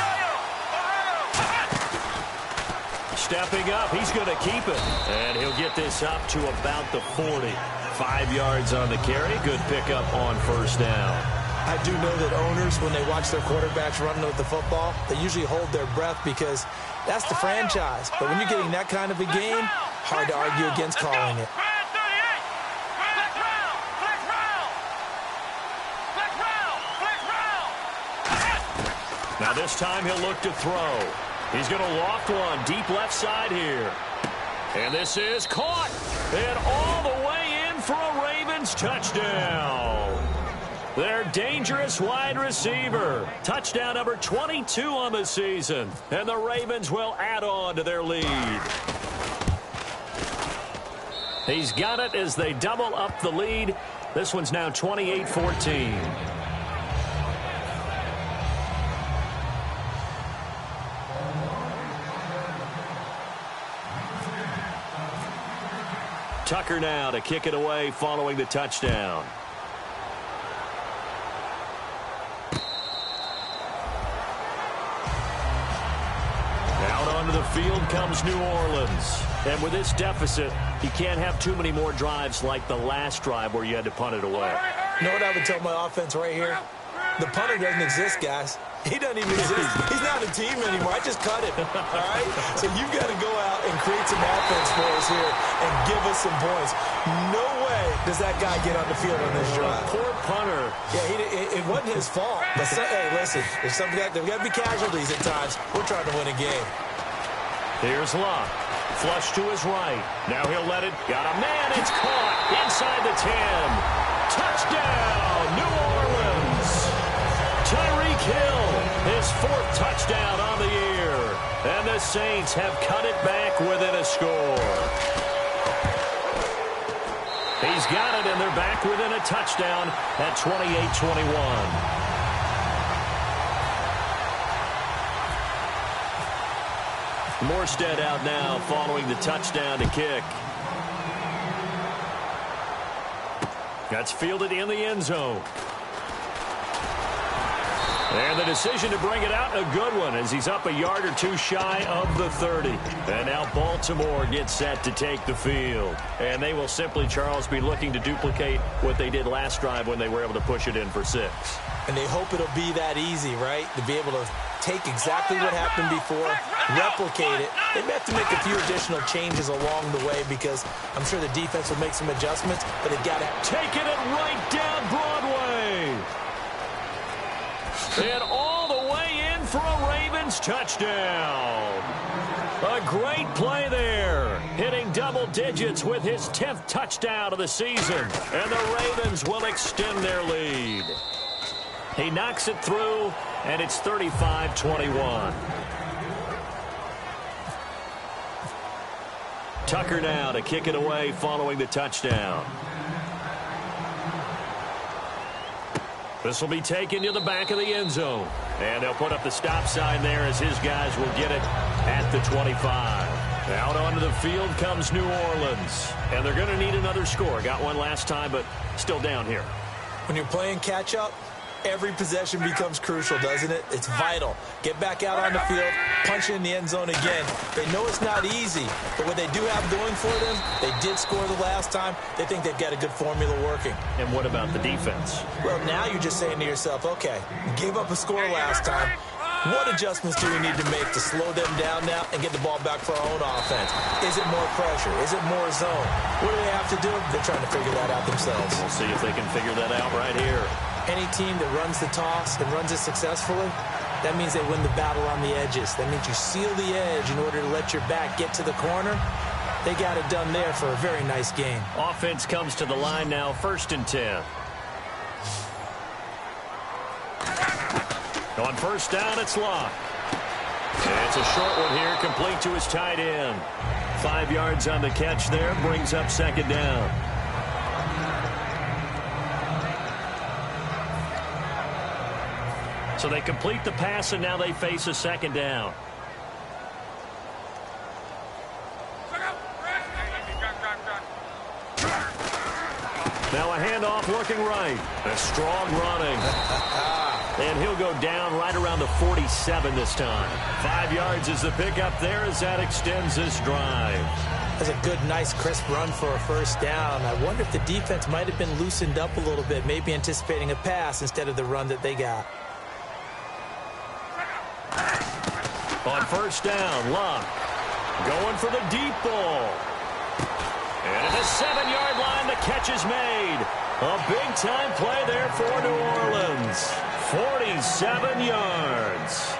Stepping up, he's going to keep it. And he'll get this up to about the 40. 5 yards on the carry. Good pickup on 1st down. I do know that owners, when they watch their quarterbacks running with the football, they usually hold their breath because that's the franchise. But when you're getting that kind of a game, hard to argue against calling it. Now this time he'll look to throw. He's going to loft one deep left side here. And this is caught. And all the way in for a Ravens touchdown. Their dangerous wide receiver. Touchdown number 22 on the season. And the Ravens will add on to their lead. He's got it as they double up the lead. This one's now 28-14. Tucker now to kick it away following the touchdown. Out onto the field comes New Orleans. And with this deficit, you can't have too many more drives like the last drive where you had to punt it away. You know what I would tell my offense right here? The punter doesn't exist, guys. He doesn't even exist. He's not a team anymore. I just cut him. All right? So you've got to go out and create some offense for us here and give us some points. No way does that guy get on the field on this drive. Poor punter. Yeah, it wasn't his fault. But hey, listen, there's got to be casualties at times. We're trying to win a game. Here's Luck. Flush to his right. Now he'll let it. Got a man. It's caught inside the 10. Touchdown, New Orleans. Tyreek Hill, his 4th touchdown on the year. And the Saints have cut it back within a score. He's got it, and they're back within a touchdown at 28-21. Morstead out now following the touchdown to kick. That's fielded in the end zone. And the decision to bring it out, a good one, as he's up a yard or two shy of the 30. And now Baltimore gets set to take the field. And they will simply, Charles, be looking to duplicate what they did last drive when they were able to push it in for 6. And they hope it'll be that easy, right? To be able to take exactly what happened before, replicate it. They may have to make a few additional changes along the way because I'm sure the defense will make some adjustments, but they've got to taking it right down Broadway. And all the way in for a Ravens touchdown. A great play there. Hitting double digits with his 10th touchdown of the season. And the Ravens will extend their lead. He knocks it through, and it's 35-21. Tucker now to kick it away following the touchdown. This will be taken to the back of the end zone. And they'll put up the stop sign there as his guys will get it at the 25. Out onto the field comes New Orleans. And they're going to need another score. Got one last time, but still down here. When you're playing catch-up, every possession becomes crucial, doesn't it? It's vital. Get back out on the field, punch it in the end zone again. They know it's not easy, but what they do have going for them, they did score the last time. They think they've got a good formula working. And what about the defense? Well, now you're just saying to yourself, okay, gave up a score last time. What adjustments do we need to make to slow them down now and get the ball back for our own offense? Is it more pressure? Is it more zone? What do they have to do? They're trying to figure that out themselves. We'll see if they can figure that out right here. Any team that runs the toss and runs it successfully, that means they win the battle on the edges. That means you seal the edge in order to let your back get to the corner. They got it done there for a very nice game. Offense comes to the line now, 1st and 10. On 1st down, it's Locke. And it's a short one here, complete to his tight end. 5 yards on the catch there, brings up 2nd down. So they complete the pass, and now they face a 2nd down. Now a handoff looking right. A strong running. And he'll go down right around the 47 this time. 5 yards is the pickup there as that extends this drive. That's a good, nice, crisp run for a 1st down. I wonder if the defense might have been loosened up a little bit, maybe anticipating a pass instead of the run that they got. On 1st down, Locke going for the deep ball. And at the 7-yard line, the catch is made. A big-time play there for New Orleans. 47 yards.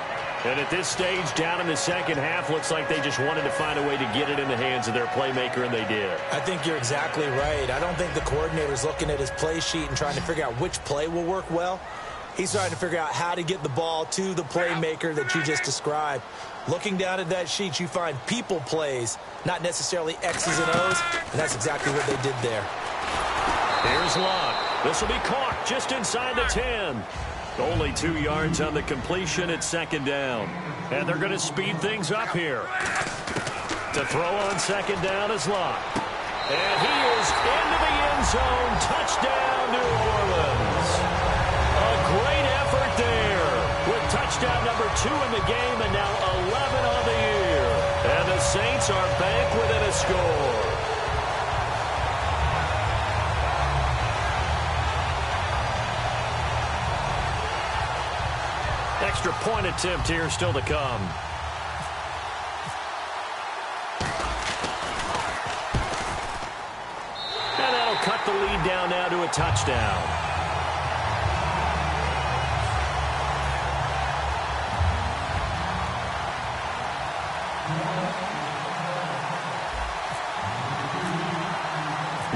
And at this stage, down in the second half, looks like they just wanted to find a way to get it in the hands of their playmaker, and they did. I think you're exactly right. I don't think the coordinator's looking at his play sheet and trying to figure out which play will work well. He's trying to figure out how to get the ball to the playmaker that you just described. Looking down at that sheet, you find people plays, not necessarily X's and O's, and that's exactly what they did there. Here's Locke. This will be caught just inside the 10. Only 2 yards on the completion at 2nd down. And they're going to speed things up here. To throw on 2nd down is Locke. And he is into the end zone. Touchdown, New Orleans. A great effort there with touchdown number 2 in the game and now 11 on the year. And the Saints are back within a score. Extra point attempt here still to come. And that'll cut the lead down now to a touchdown.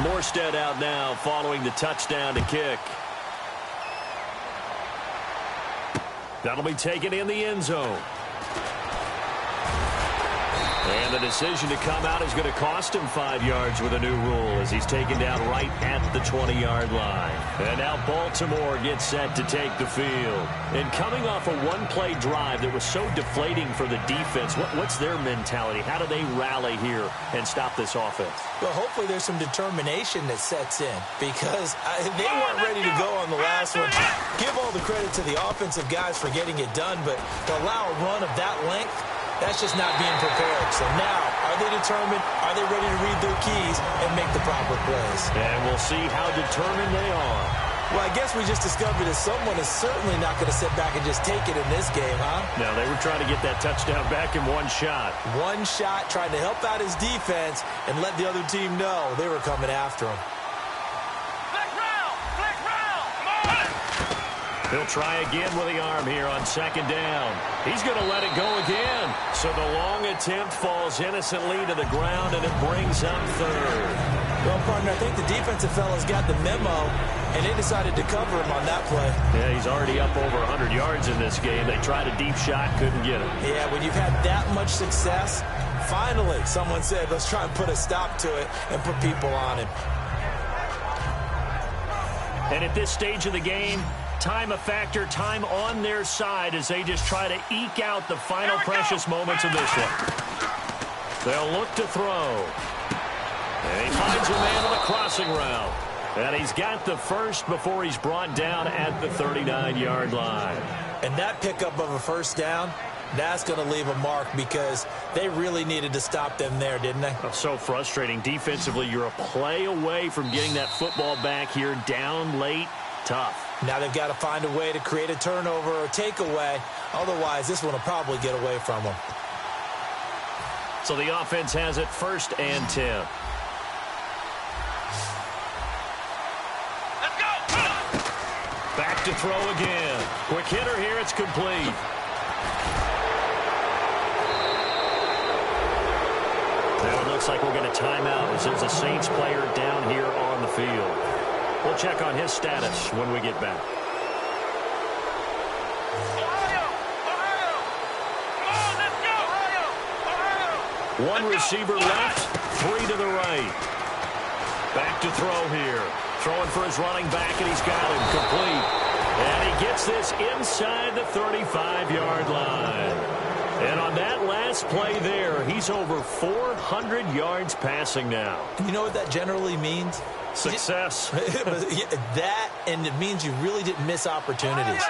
Morstead out now following the touchdown to kick. That'll be taken in the end zone. And the decision to come out is going to cost him 5 yards with a new rule as he's taken down right at the 20-yard line. And now Baltimore gets set to take the field. And coming off a one-play drive that was so deflating for the defense, what's their mentality? How do they rally here and stop this offense? Well, hopefully there's some determination that sets in because they weren't ready to go on the last one. Give all the credit to the offensive guys for getting it done, but to allow a run of that length, that's just not being prepared. So now, are they determined? Are they ready to read their keys and make the proper plays? And we'll see how determined they are. Well, I guess we just discovered that someone is certainly not going to sit back and just take it in this game, huh? No, they were trying to get that touchdown back in one shot. One shot, trying to help out his defense and let the other team know they were coming after him. He'll try again with the arm here on 2nd down. He's going to let it go again. So the long attempt falls innocently to the ground, and it brings up 3rd. Well, partner, I think the defensive fellas got the memo, and they decided to cover him on that play. Yeah, he's already up over 100 yards in this game. They tried a deep shot, couldn't get it. Yeah, when you've had that much success, finally someone said, let's try and put a stop to it and put people on him. And at this stage of the game, Time a factor, time on their side as they just try to eke out the final precious moments of this one. They'll look to throw. And he finds a man on the crossing route. And he's got the first before he's brought down at the 39-yard line. And that pickup of a first down, that's going to leave a mark because they really needed to stop them there, didn't they? That's so frustrating. Defensively, you're a play away from getting that football back here down late. Tough. Now they've got to find a way to create a turnover or takeaway. Otherwise, this one will probably get away from them. So the offense has it 1st and 10. Let's go! Back to throw again. Quick hitter here. It's complete. Now it looks like we're going to time out as there's a Saints player down here on the field. We'll check on his status when we get back. One receiver left, 3 to the right. Back to throw here. Throwing for his running back, and he's got him complete. And he gets this inside the 35-yard line. And on that last play there, he's over 400 yards passing now. You know what that generally means? Success. That, and it means you really didn't miss opportunities.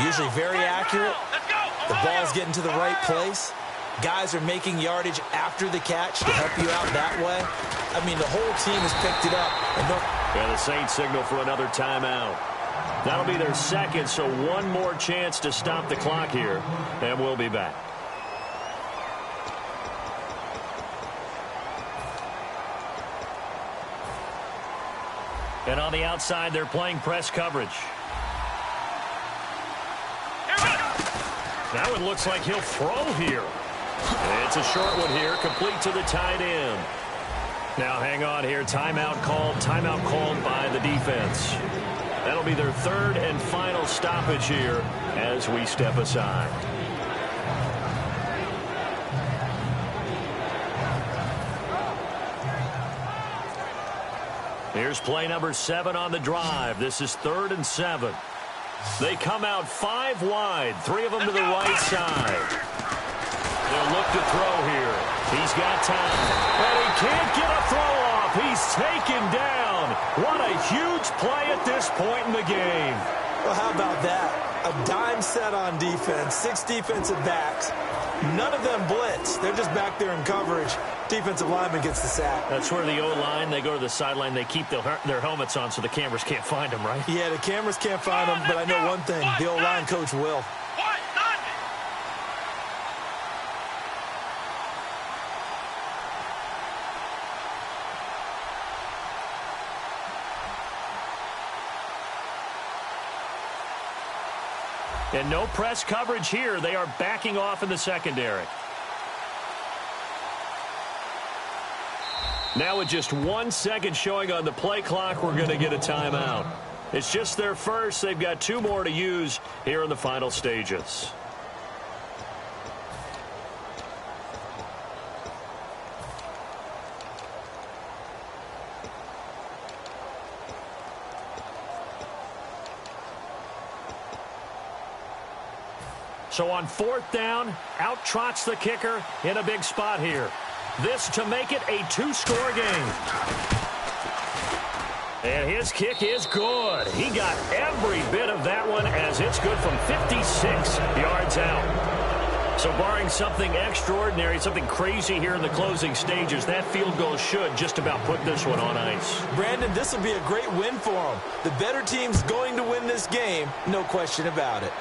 Usually very accurate. The ball's getting to the right place. Guys are making yardage after the catch to help you out that way. I mean, the whole team has picked it up. And the Saints signal for another timeout. That'll be their second, so one more chance to stop the clock here, and we'll be back. And on the outside, they're playing press coverage. That one looks like he'll throw here. It's a short one here, complete to the tight end. Now hang on here, timeout called by the defense. That'll be their 3rd and final stoppage here as we step aside. Here's play number 7 on the drive. This is 3rd and 7. They come out 5 wide, 3 of them to the right side. They'll look to throw here. He's got time. And he can't get a throw off. He's taken down. What a huge play at this point in the game. Well, how about that? A dime set on defense, 6 defensive backs. None of them blitz. They're just back there in coverage. Defensive lineman gets the sack. That's where the O-line, they go to the sideline, they keep their helmets on so the cameras can't find them, right? Yeah, the cameras can't find them, but I know one thing. The O-line coach will. And no press coverage here. They are backing off in the secondary. Now with just 1 second showing on the play clock, we're going to get a timeout. It's just their first. They've got 2 more to use here in the final stages. So on 4th down, out trots the kicker in a big spot here. This to make it a 2-score game. And his kick is good. He got every bit of that one as it's good from 56 yards out. So barring something extraordinary, something crazy here in the closing stages, that field goal should just about put this one on ice. Brandon, this will be a great win for them. The better team's going to win this game, no question about it.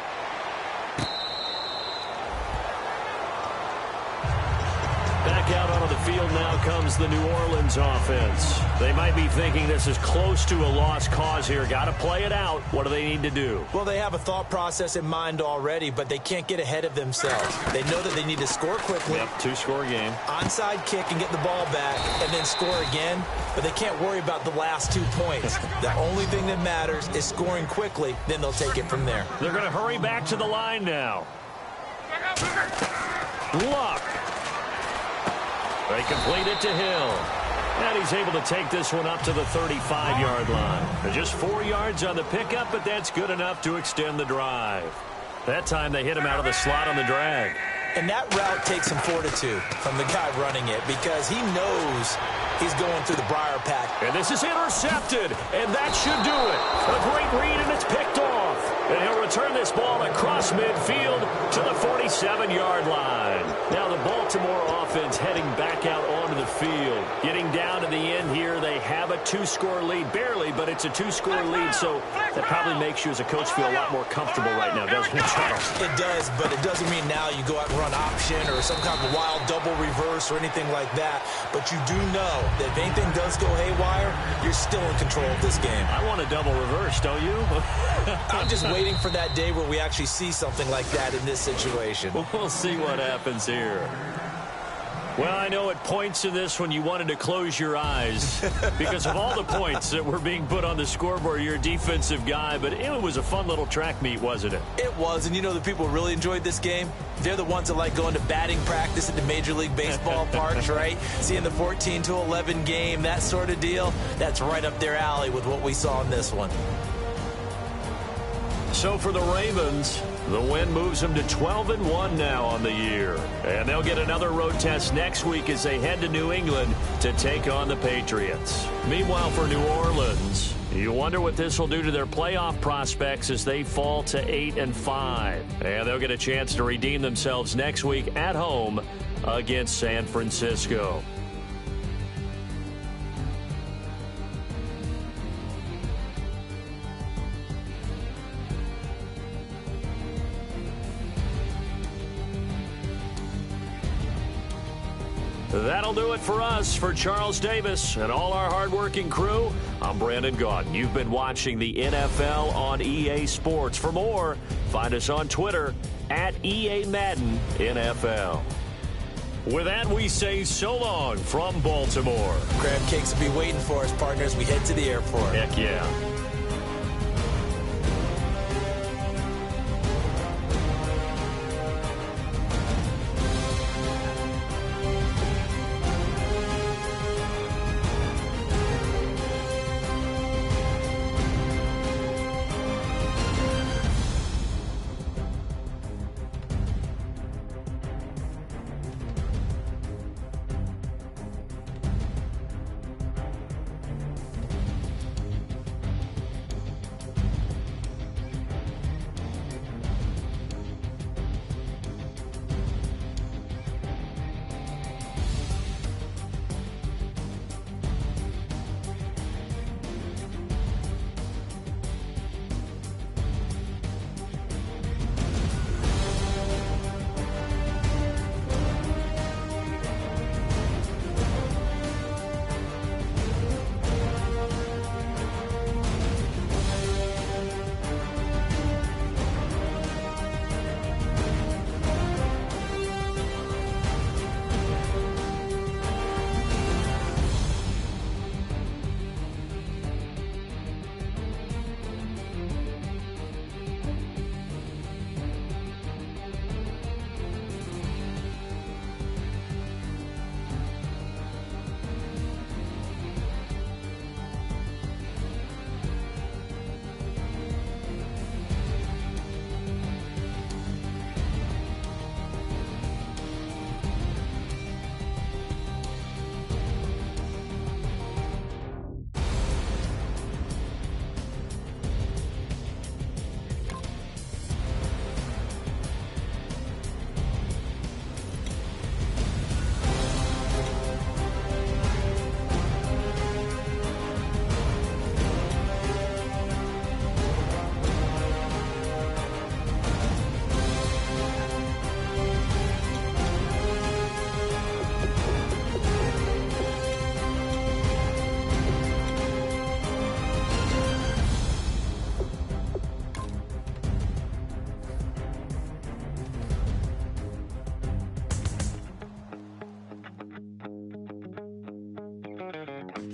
Back out onto the field now comes the New Orleans offense. They might be thinking this is close to a lost cause here. Got to play it out. What do they need to do? Well, they have a thought process in mind already, but they can't get ahead of themselves. They know that they need to score quickly. Yep, 2-score game. Onside kick and get the ball back and then score again, but they can't worry about the last 2 points. The only thing that matters is scoring quickly, then they'll take it from there. They're going to hurry back to the line now. Luck. They complete it to Hill. And he's able to take this one up to the 35-yard line. Just 4 yards on the pickup, but that's good enough to extend the drive. That time they hit him out of the slot on the drag. And that route takes some fortitude from the guy running it because he knows he's going through the briar patch. And this is intercepted, and that should do it. A great read, and it's picked off. And he'll return this ball across midfield to the 47-yard line. Now the Baltimore offense heading back out onto the field. Getting down to the end here, they have a 2-score lead. Barely, but it's a 2-score lead, so that probably makes you as a coach feel a lot more comfortable right now, doesn't it, Charles? It does, but it doesn't mean now you go out and run option or some kind of wild double reverse or anything like that. But you do know that if anything does go haywire, you're still in control of this game. I want a double reverse, don't you? I'm just waiting for that day where we actually see something like that in this situation. We'll see what happens here. Well, I know at points in this when you wanted to close your eyes because of all the points that were being put on the scoreboard. You're a defensive guy, but it was a fun little track meet, wasn't it? It was, and you know the people who really enjoyed this game? They're the ones that like going to batting practice at the Major League Baseball parks, right? Seeing the 14-11 game, that sort of deal. That's right up their alley with what we saw in this one. So for the Ravens, the win moves them to 12-1 now on the year. And they'll get another road test next week as they head to New England to take on the Patriots. Meanwhile, for New Orleans, you wonder what this will do to their playoff prospects as they fall to 8-5. And they'll get a chance to redeem themselves next week at home against San Francisco. That'll do it for us. For Charles Davis and all our hardworking crew, I'm Brandon Gaudin. You've been watching the NFL on EA Sports. For more, find us on Twitter at EA Madden NFL. With that, we say so long from Baltimore. Crab cakes will be waiting for us, partners. We head to the airport. Heck yeah.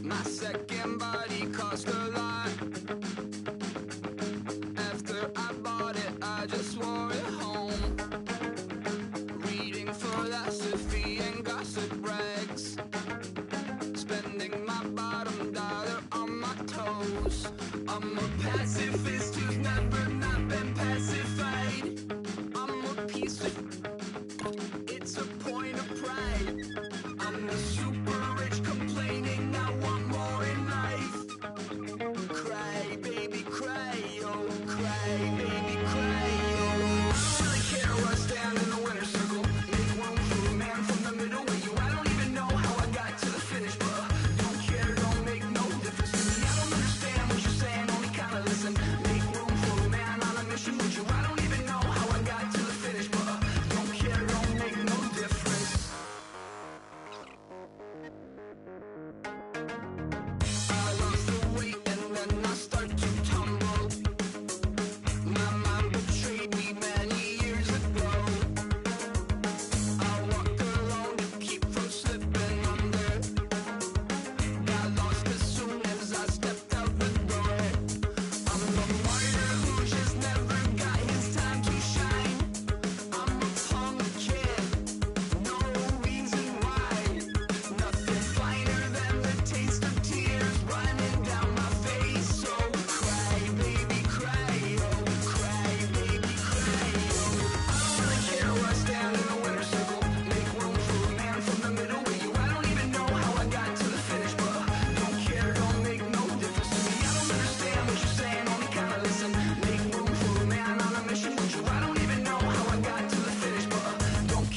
My second body cost a lot. After I bought it, I just wore it home. Reading philosophy and gossip rags.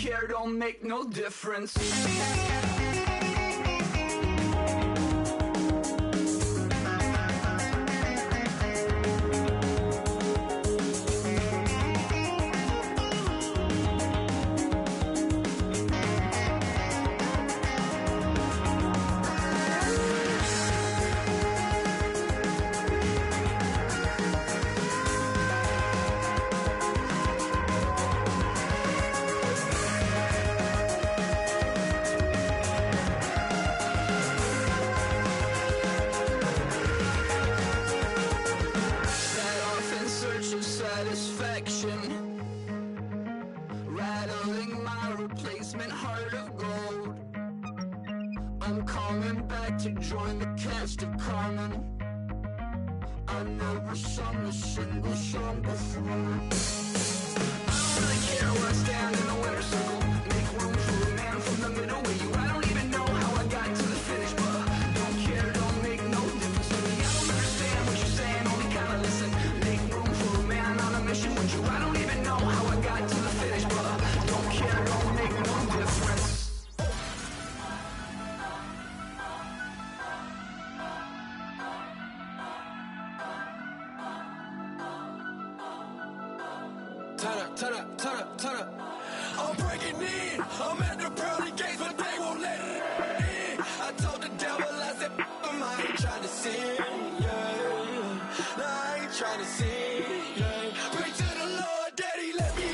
care, don't make no difference. Rattling my replacement heart of gold. I'm coming back to join the cast of Carmen. I never sung a single song before. I don't really care where I stand in the winner's circle. Make room for a man from the middle with you. I don't even know how I got to the finish, but don't care, don't make no difference to me. I don't understand what you're saying, only kinda listen. Make room for a man on a mission with you. I don't even know how I got to the finish, but don't care, don't make no difference. Turn up. I'm breaking in. I'm at the pearly gates, but they won't let it in. I told the devil, I said, I ain't trying to sin, yeah. No, I ain't trying to sin, yeah. Pray to the Lord, Daddy, let me in.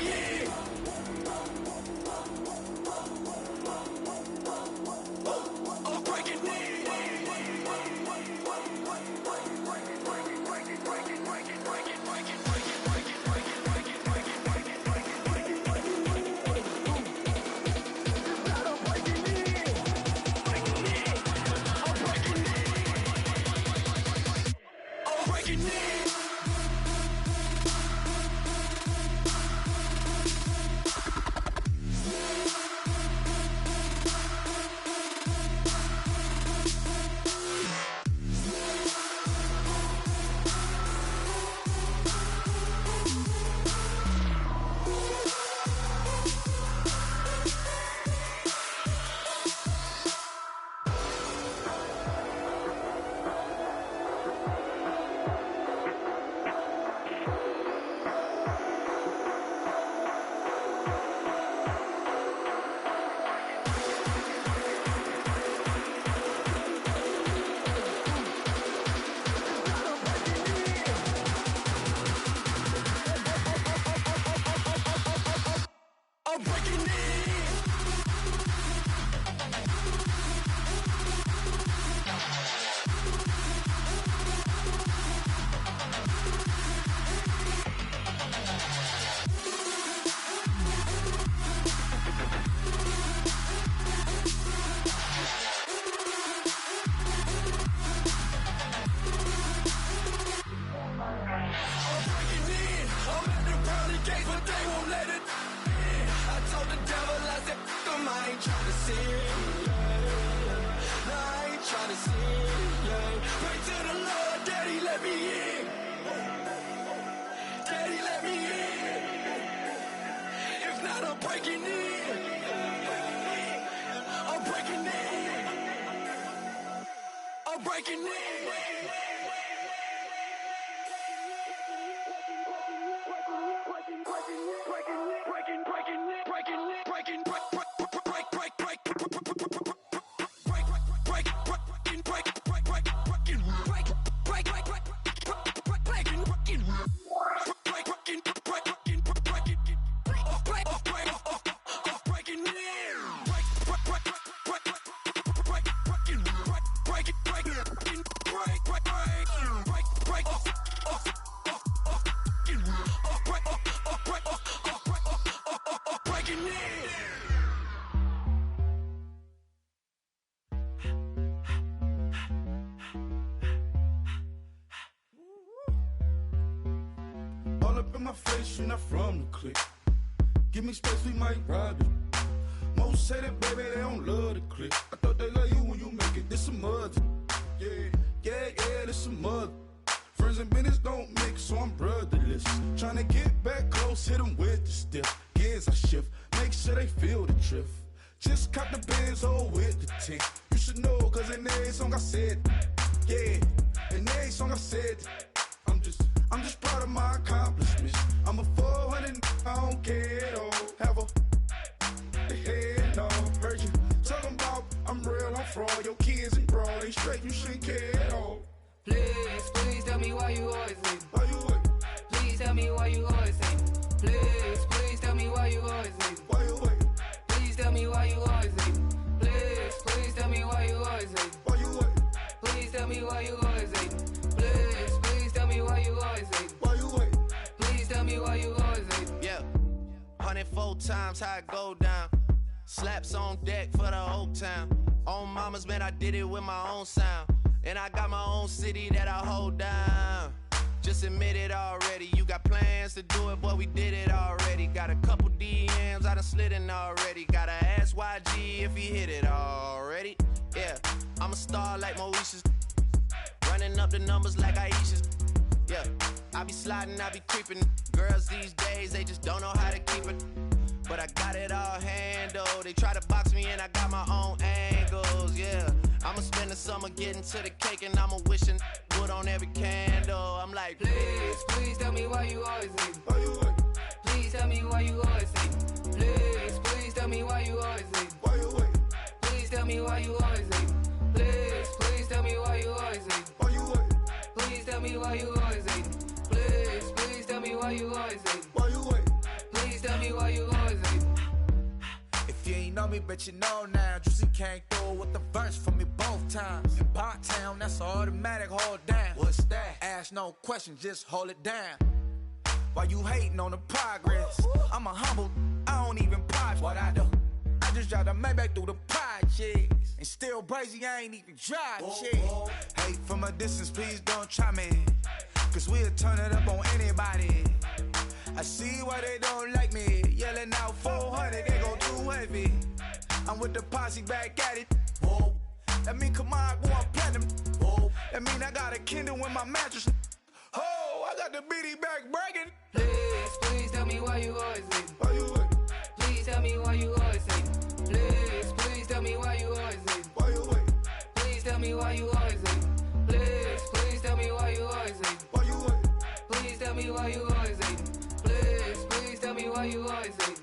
I'm breaking in. All up in my face, you're not from the clique. Give me space, we might rob it. Most say that, baby, they don't love the clique. I thought they love you when you make it. This some mud. Yeah, this some mud. Friends and business don't mix, so I'm brotherless. Tryna get back close, hit them with the stiff. Gears I shift. make sure they feel the drift. Just cop the Benz with the tint. You should know, cause in every song I said, yeah, in every song I said, I'm just proud of my accomplishments. I'm a 400, I don't care at all. Have a head no virgin. Talking about I'm real, I'm fraud. Your kids and broad ain't straight, you shouldn't care at all. Please, please tell me why you always leave. Why you wait? Please tell me why you always leave. Please, please tell me why you always leave. Why you wait? Please tell me why you always leave. Please, please tell me why you always leave. Why you wait? Please tell me why you always leave. Please, please tell me why you always leave. Why you wait? Please tell me why you always leave. Yeah, 104 times how it go down. Slaps on deck for the whole town. On mamas, man, I did it with my own sound. And I got my own city that I hold down. Just admit it already. You got plans to do it, boy, we did it already. Got a couple DMs, I done slid in already. Gotta ask YG if he hit it already. Yeah, I'm a star like Moesha's. Running up the numbers like Aisha's. Yeah, I be sliding, I be creeping. Girls these days, they just don't know how to keep it. But I got it all handled. They try to box me in, I got my own angles, yeah. I'ma spend the summer getting to the cake and I'ma wishing wood on every candle. I'm like, please, please tell me why you always leave. Why you wait? Please tell me why you always leave. Please, please tell me why you always leave. Why you wait? Please tell me why you always leave. Please, please tell me why you always leave. Why you wait? Please tell me why you always leave. Please, please tell me why you always leave. Why you wait? Please tell me why you always leave. If you ain't know me, bet you know now. Juicy came through with the verse for me both times. In Bot Town, that's automatic, hold down. What's that? Ask no question, just hold it down. Why you hating on the progress? I'm a humble, I don't even pop what I do. I just drive the Maybach through the projects. And still crazy, I ain't even drive shit. Hate from a distance, please don't try me. Cause we'll turn it up on anybody. I see why they don't like me. Yelling out 400, they go too heavy. I'm with the posse back at it. Whoa. That mean come on, go on platinum. Whoa. That mean I got a Kindle in my mattress. Oh, I got the BD back breaking. Please, please tell me why you always leave. Why you wait? Please tell me why you always leave. Please, please tell me why you always leave. Why you wait? Please tell me why you always leave. Please, please tell me why you always leave. Why you wait? Please tell me why you always leave. Please, please tell me why you always leave.